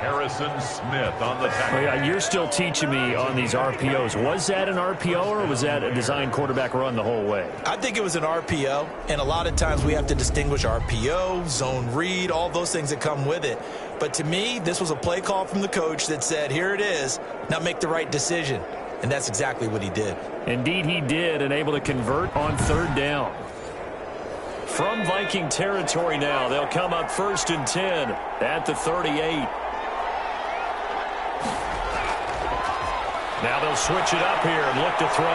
Harrison Smith on the tackle. Oh, yeah, you're still teaching me on these RPOs. Was that an RPO or was that a design quarterback run the whole way? I think it was an RPO, and a lot of times we have to distinguish RPO, zone read, all those things that come with it. But to me, this was a play call from the coach that said, here it is, now make the right decision. And that's exactly what he did. Indeed he did, and able to convert on third down. From Viking territory now, they'll come up 1st and 10 at the 38. Now they'll switch it up here and look to throw.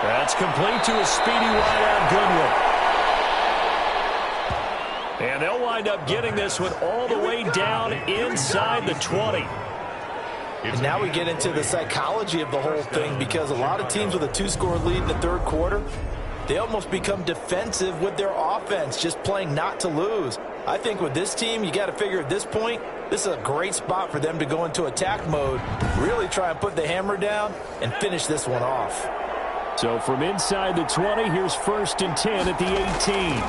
That's complete to a speedy wideout Goodwin. And they'll wind up getting this one all the way down inside the 20. And now we get into the psychology of the whole thing, because a lot of teams with a 2-score lead in the third quarter, they almost become defensive with their offense, just playing not to lose. I think with this team, you got to figure at this point, this is a great spot for them to go into attack mode, really try and put the hammer down and finish this one off. So from inside the 20, here's 1st and 10 at the 18.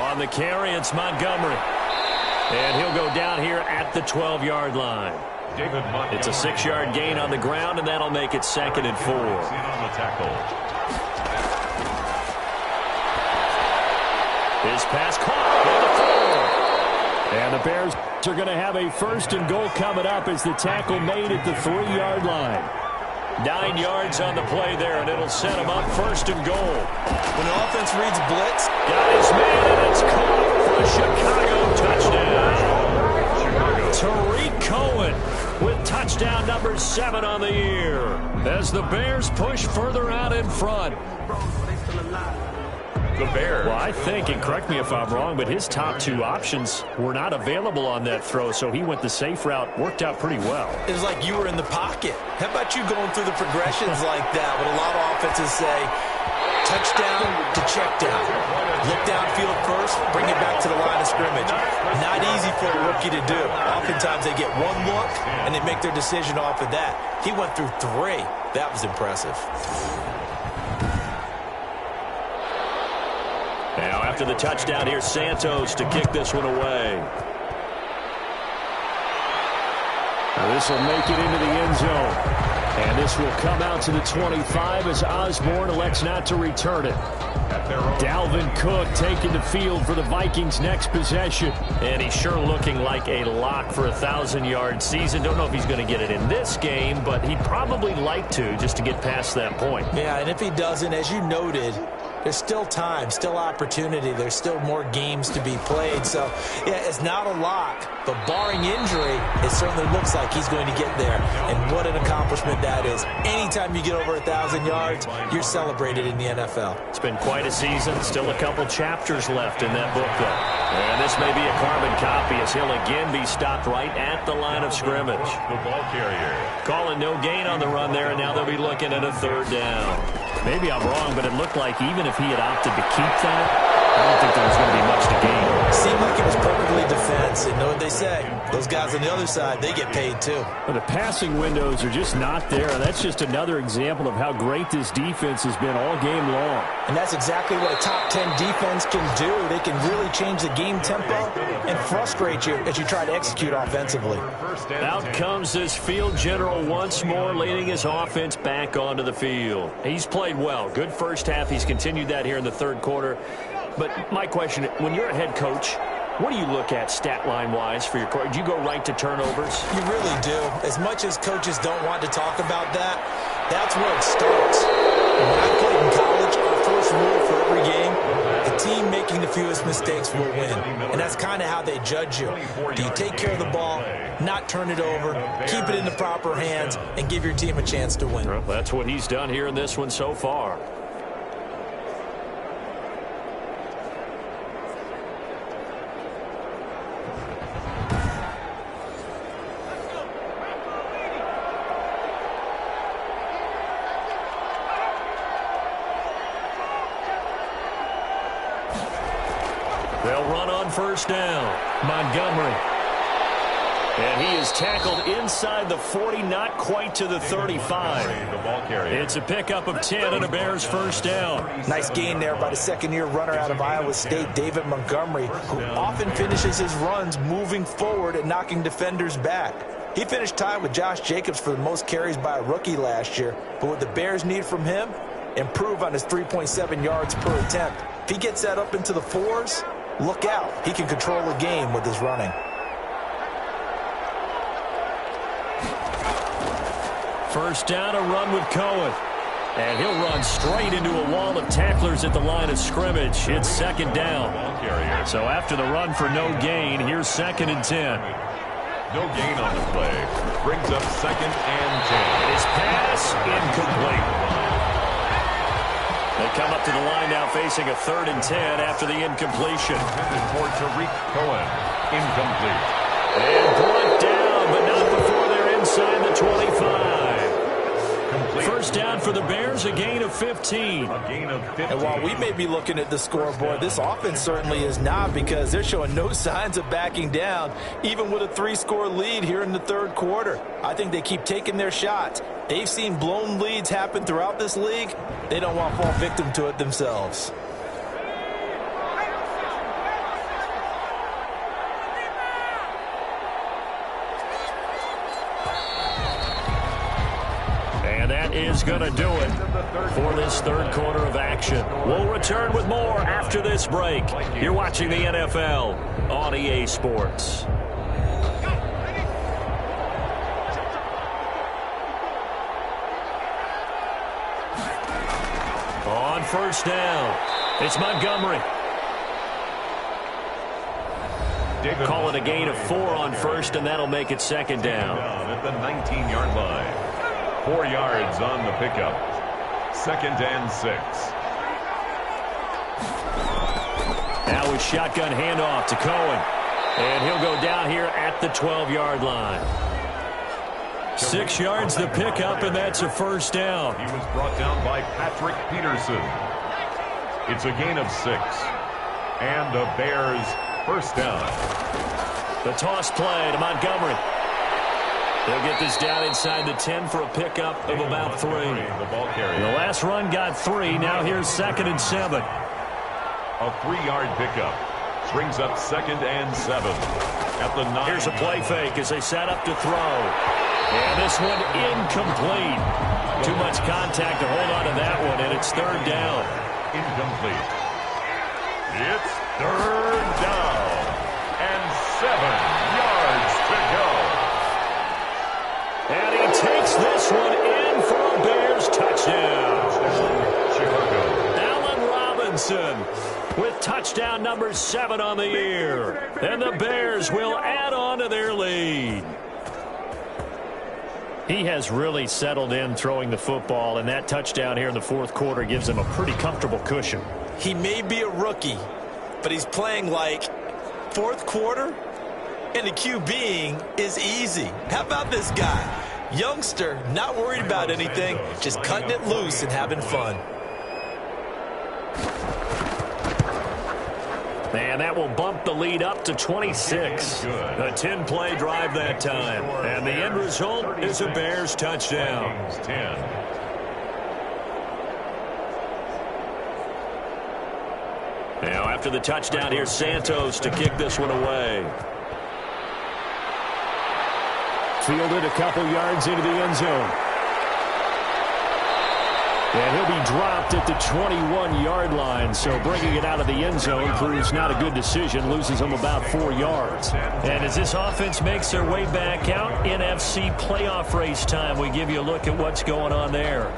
On the carry, it's Montgomery. And he'll go down here at the 12-yard line. It's a 6-yard gain on the ground, and that'll make it 2nd and 4. His pass caught at the 4. And the Bears are going to have a 1st and goal coming up as the tackle made at the 3-yard line. 9 yards on the play there, and it'll set him up 1st and goal. When the offense reads blitz, got his man, and it's caught for a Chicago touchdown. Tariq Cohen with touchdown number 7 on the year as the Bears push further out in front. The Bears. Well, I think, and correct me if I'm wrong, but his top 2 options were not available on that throw, so he went the safe route. Worked out pretty well. It was like you were in the pocket. How about you going through the progressions like that? What a lot of offenses say, touchdown to check down. Look downfield first, bring it back to the line of scrimmage. Not easy for a rookie to do. Oftentimes they get one look, and they make their decision off of that. He went through 3. That was impressive. Now after the touchdown, here's Santos to kick this one away. Now this will make it into the end zone. And this will come out to the 25 as Osborne elects not to return it. Dalvin Cook taking the field for the Vikings' next possession. And he's sure looking like a lock for a 1,000-yard season. Don't know if he's going to get it in this game, but he'd probably like to just to get past that point. Yeah, and if he doesn't, as you noted, there's still time, still opportunity. There's still more games to be played. So, yeah, it's not a lock. But barring injury, it certainly looks like he's going to get there. And what an accomplishment that is. Anytime you get over 1,000 yards, you're celebrated in the NFL. It's been quite a season. Still a couple chapters left in that book, though. And this may be a carbon copy as he'll again be stopped right at the line of scrimmage. The ball carrier. Calling no gain on the run there, and now they'll be looking at a 3rd down. Maybe I'm wrong, but it looked like even if he had opted to keep that, I don't think there was going to be much to gain. Seemed like it was perfectly defense. And know what they say? Those guys guys on the other side, they get paid too. Well, the passing windows are just not there, and that's just another example of how great this defense has been all game long. And that's exactly what a top 10 defense can do. They can really change the game tempo and frustrate you as you try to execute offensively. Out comes this field general once more, leading his offense back onto the field. He's played well. Good first half. He's continued that here in the third quarter. But my question, when you're a head coach, what do you look at stat line-wise for your coach? Do you go right to turnovers? You really do. As much as coaches don't want to talk about that, that's where it starts. When I played in college, our first rule for every game, the team making the fewest mistakes will win. And that's kind of how they judge you. Do you take care of the ball, not turn it over, keep it in the proper hands, and give your team a chance to win? Well, that's what he's done here in this one so far. They'll run on first down. Montgomery. And he is tackled inside the 40, not quite to the 35. It's a pickup of 10 and a Bears first down. Nice gain there by the second-year runner out of Iowa State, David Montgomery, who often finishes his runs moving forward and knocking defenders back. He finished tied with Josh Jacobs for the most carries by a rookie last year. But what the Bears need from him, improve on his 3.7 yards per attempt. If he gets that up into the 4s, look out. He can control the game with his running. First down, a run with Cohen. And he'll run straight into a wall of tacklers at the line of scrimmage. It's second down. So after the run for no gain, here's 2nd and 10. No gain on the play. Brings up 2nd and 10. His pass incomplete. They come up to the line now facing a 3rd and 10 after the incompletion. For Tariq Cohen. Incomplete. And brought down, but not before they're inside the 25. First down for the Bears, a gain of 15. And while we may be looking at the scoreboard, this offense certainly is not, because they're showing no signs of backing down, even with a 3-score lead here in the third quarter. I think they keep taking their shots. They've seen blown leads happen throughout this league. They don't want to fall victim to it themselves. And that is going to do it for this third quarter of action. We'll return with more after this break. You're watching the NFL on EA Sports. On first down, it's Montgomery. Call it a gain of 4 on first, and that'll make it second down. At the 19-yard line. 4 yards on the pickup. 2nd and 6. Now a shotgun handoff to Cohen. And he'll go down here at the 12-yard line. 6 yards the pickup, and that's a first down. He was brought down by Patrick Peterson. It's a gain of 6. And the Bears first down. The toss play to Montgomery. They'll get this down inside the 10 for a pickup of about 3. The last run got 3. Now here's 2nd and 7. A 3-yard pickup. Brings up 2nd and 7. At the 9. Here's a play fake as they set up to throw. And this one incomplete. Too much contact to hold on to that one, and it's 3rd down. Incomplete. It's 3rd down. And 7 yards to go. And he takes this one in for a Bears touchdown. Chicago. Allen Robinson with touchdown number 7 on the year. And the Bears will add on to their lead. He has really settled in throwing the football, and that touchdown here in the fourth quarter gives him a pretty comfortable cushion. He may be a rookie, but he's playing like fourth quarter, and the QBing is easy. How about this guy? Youngster, not worried about anything, just cutting it loose and having fun. And that will bump the lead up to 26. A 10-play drive that time. And the end result is a Bears touchdown. 10. Now after the touchdown, here's Santos to kick this one away. Fielded a couple yards into the end zone. And he'll be dropped at the 21-yard line, so bringing it out of the end zone proves not a good decision, loses him about 4 yards. And as this offense makes their way back out, NFC playoff race time, we give you a look at what's going on there.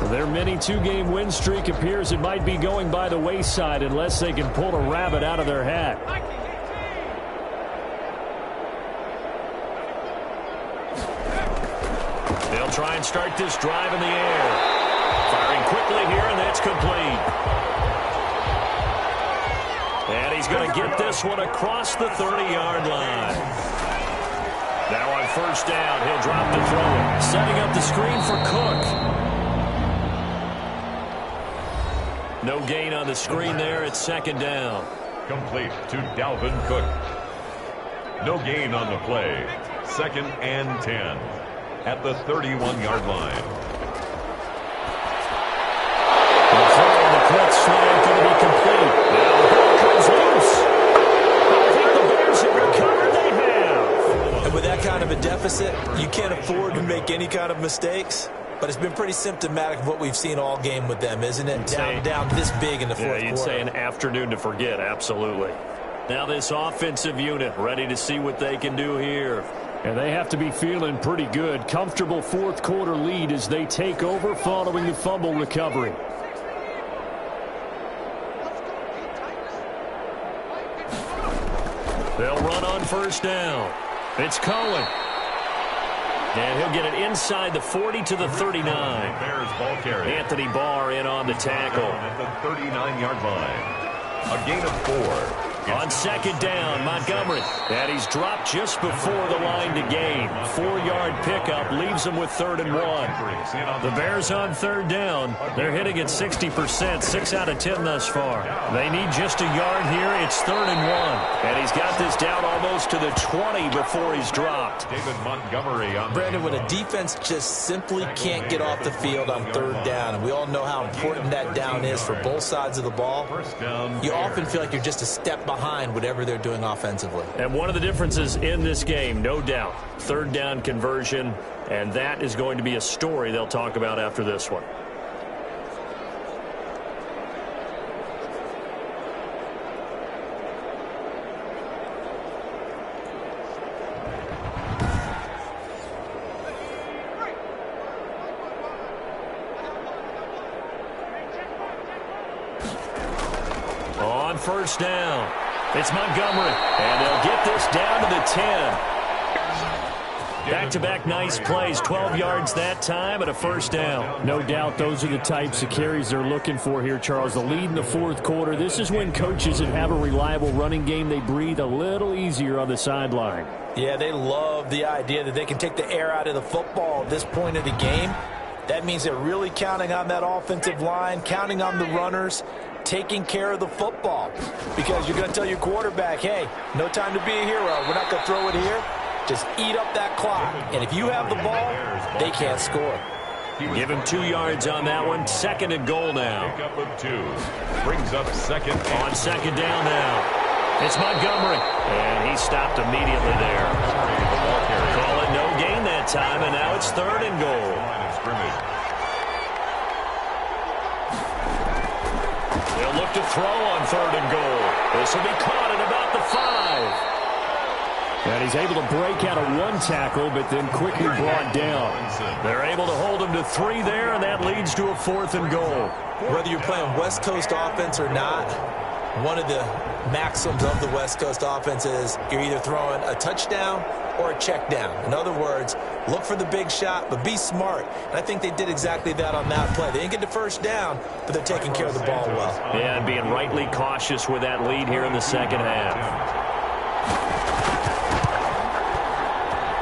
Their mini 2-game win streak appears it might be going by the wayside unless they can pull a rabbit out of their hat. They'll try and start this drive in the air. Firing quickly here, and that's complete. And he's going to get this one across the 30-yard line. Now on first down, he'll drop the throw. Setting up the screen for Cook. No gain on the screen there. It's second down. Complete to Dalvin Cook. No gain on the play. 2nd and 10 at the 31-yard line. The quick slam going to be complete. Now the ball comes loose. I think the Bears have recovered. They have. And with that kind of a deficit, you can't afford to make any kind of mistakes. But it's been pretty symptomatic of what we've seen all game with them, isn't it? Down this big in the fourth quarter. You'd say an afternoon to forget, absolutely. Now this offensive unit ready to see what they can do here. And they have to be feeling pretty good. Comfortable fourth quarter lead as they take over following the fumble recovery. They'll run on first down. It's Cohen. And he'll get it inside the 40 to the 39. Bears ball carrier. Anthony Barr in on the tackle. At the 39-yard line. A gain of 4. On second down, Montgomery. And he's dropped just before the line to gain. 4-yard pickup leaves him with 3rd and 1. The Bears on third down. They're hitting at 60%, 6 out of 10 thus far. They need just a yard here. It's 3rd and 1. And he's got this down almost to the 20 before he's dropped. David Montgomery on Brandon, when a defense just simply can't get off the field on third down, and we all know how important that down is for both sides of the ball, you often feel like you're just a step behind whatever they're doing offensively. And one of the differences in this game, no doubt, third down conversion, and that is going to be a story they'll talk about after this one. On first down, it's Montgomery, and they'll get this down to the 10. Back-to-back nice plays, 12 yards that time and a first down. No doubt those are the types of carries they're looking for here, Charles. The lead in the fourth quarter. This is when coaches that have a reliable running game, they breathe a little easier on the sideline. Yeah, they love the idea that they can take the air out of the football at this point of the game. That means they're really counting on that offensive line, counting on the runners, taking care of the football. Because you're going to tell your quarterback, hey, no time to be a hero. We're not going to throw it here. Just eat up that clock. And if you have the ball, they can't score. Give him 2 yards on that one. 2nd and goal now. Pick up of 2. Brings up second. On second down now. It's Montgomery. And he stopped immediately there. Call it no gain that time, and now it's 3rd and goal. They'll look to throw on 3rd and goal. This will be caught at about the 5. And he's able to break out of 1 tackle, but then quickly brought down. They're able to hold him to 3 there, and that leads to a 4th and goal. Whether you're playing West Coast offense or not, one of the maxims of the West Coast offense is you're either throwing a touchdown or a check down. In other words, look for the big shot, but be smart. And I think they did exactly that on that play. They didn't get the first down, but they're taking care of the ball well. Yeah, and being rightly cautious with that lead here in the second half.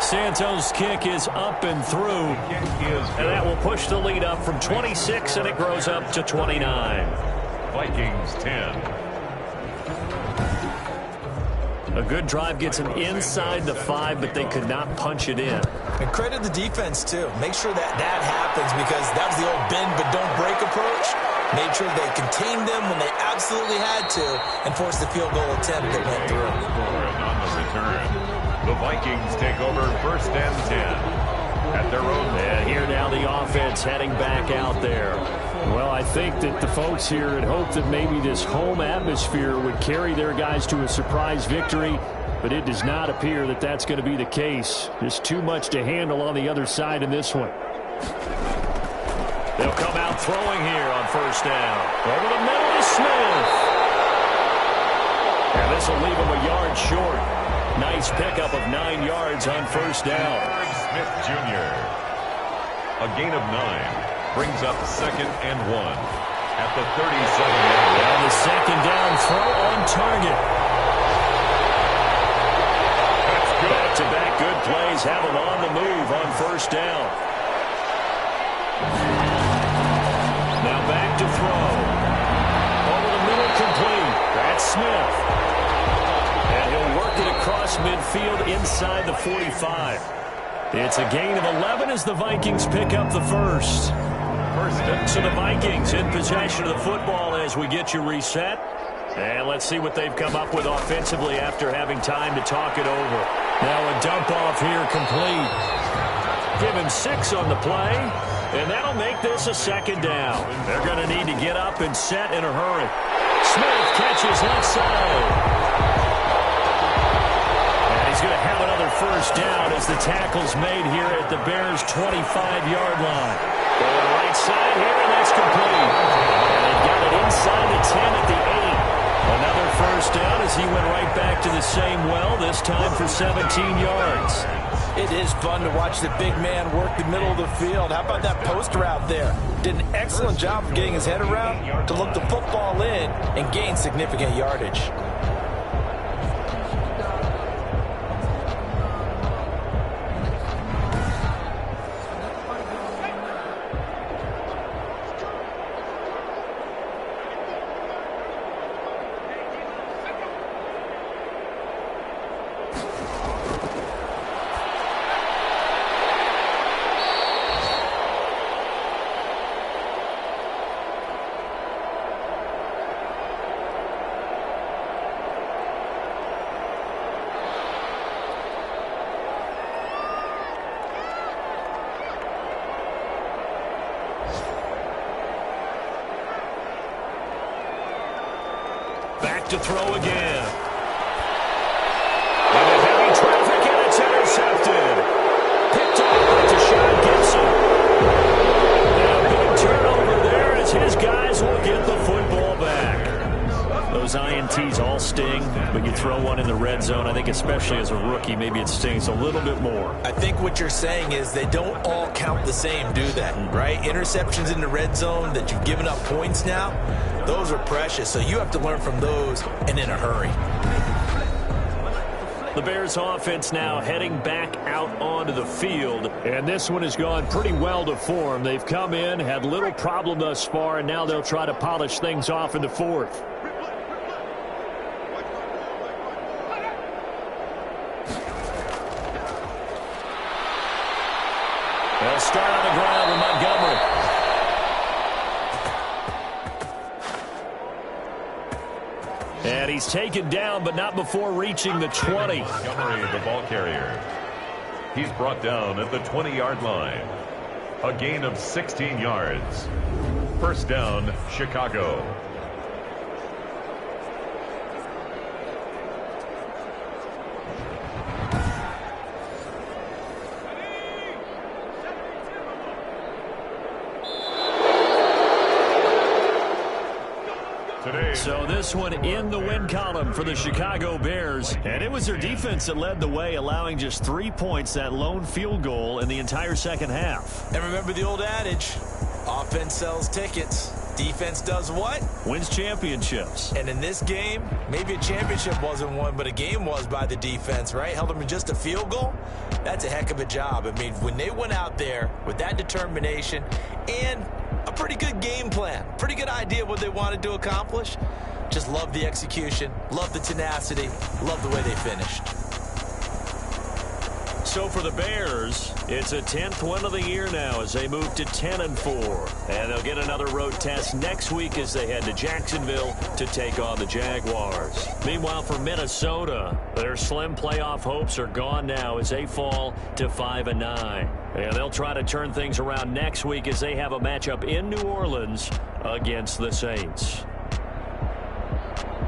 Santos' kick is up and through, and that will push the lead up from 26, and it grows up to 29. Vikings 10. A good drive gets them inside the 5, but they could not punch it in. And credit the defense, too. Make sure that happens, because that was the old bend but don't break approach. Made sure they contained them when they absolutely had to and forced the field goal attempt that went through. And on the return, the Vikings take over 1st and 10 at their own. And here now the offense heading back out there. Well, I think that the folks here had hoped that maybe this home atmosphere would carry their guys to a surprise victory, but it does not appear that that's going to be the case. Just too much to handle on the other side in this one. They'll come out throwing here on 1st down. Over the middle to Smith. And this will leave him a yard short. Nice pickup of 9 yards on 1st down. Smith Jr. A gain of 9 brings up 2nd and 1 at the 37-yard line. And the 2nd down throw on target. That's good. Back-to-back good plays have him on the move on 1st down. Now back to throw. Over the middle, complete. That's Smith. And he'll work it across midfield inside the 45. It's a gain of 11 as the Vikings pick up the first. So the Vikings in possession of the football as we get you reset. And let's see what they've come up with offensively after having time to talk it over. Now a dump off here complete. Give him 6 on the play. And that'll make this a 2nd down. They're going to need to get up and set in a hurry. Smith catches left side. And he's going to have another 1st down as the tackle's made here at the Bears' 25-yard line. Going right side here, and that's complete. And they've got it inside the 10 at the 8. Another 1st down as he went right back to the same well, this time for 17 yards. It is fun to watch the big man work the middle of the field. How about that post route there? Did an excellent job of getting his head around to look the football in and gain significant yardage. To throw again. And with heavy traffic, and it's intercepted. Picked off by Deshaun Gibson. And a big turnover there as his guys will get the football back. Those INTs all sting, but you throw one in the red zone, I think especially as a rookie, maybe it stings a little bit more. I think what you're saying is they don't all count the same, do they? Right? Interceptions in the red zone that you've given up points now, those are precious, so you have to learn from those and in a hurry. The Bears offense now heading back out onto the field. And this one has gone pretty well to form. They've come in, had little problem thus far, and now they'll try to polish things off in the 4th. They'll start on the ground with Montgomery. And he's taken down, but not before reaching the 20. Montgomery, the ball carrier. He's brought down at the 20-yard line. A gain of 16 yards. 1st down, Chicago. So this one in the win column for the Chicago Bears. And it was their defense that led the way, allowing just 3 points, that lone field goal in the entire 2nd half. And remember the old adage, offense sells tickets. Defense does what? Wins championships. And in this game, maybe a championship wasn't won, but a game was by the defense, right? Held them to just a field goal. That's a heck of a job. I mean, when they went out there with that determination and a pretty good game plan, pretty good idea of what they wanted to accomplish, Just love the execution, love the tenacity, love the way they finished. So for the Bears, it's a 10th win of the year now as they move to 10-4. And they'll get another road test next week as they head to Jacksonville to take on the Jaguars. Meanwhile, for Minnesota, their slim playoff hopes are gone now as they fall to 5-9. And they'll try to turn things around next week as they have a matchup in New Orleans against the Saints.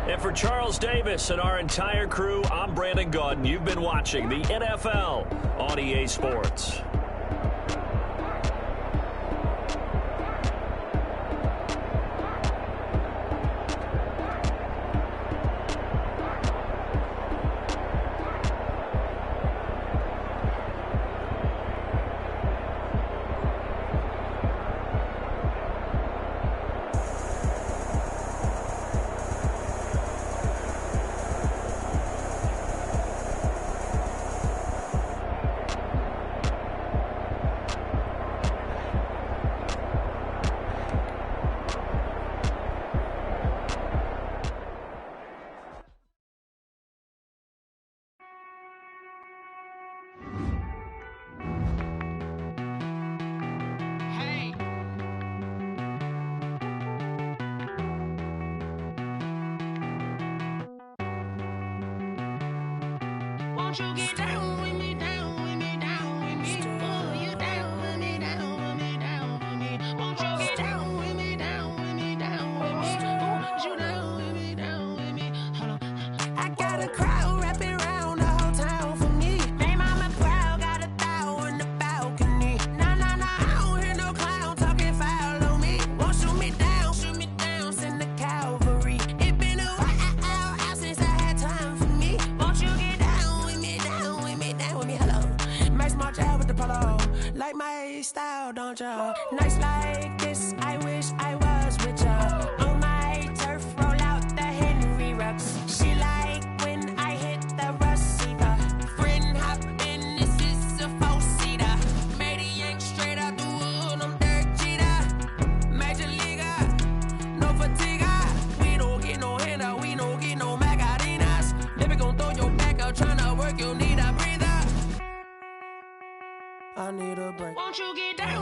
And for Charles Davis and our entire crew, I'm Brandon Gaudin. You've been watching the NFL on EA Sports. Won't you get down with me, down with me, down with me? Oh, you down with me, down with me, down with me. Won't you get down with me, down with me, down with me? Oh, you down with me, down with me? Hold on. I got a crowd wrapping around the whole town for me. They mama proud, got a thou in the balcony. Nah, I don't hear no clown talking foul on me. Won't shoot me down, send the cavalry. It been a while since I had time for me. Won't you get down with me, down with me, down with me? Hello. Max March out with the polo. Like my style, don't ya? Nights like this, I wish I was with ya. On my turf, roll out the Henry Rux. She like when I hit the receiver. Friend hop in, this is a four-seater. Made a yank straight out the wood, I'm Derek Jeter. Major leaguer, no fatigue. We don't get no handout, we don't get no Macarinas. Never gon' throw your back out, tryna work, you'll need a breather. I need a break. Won't you get down?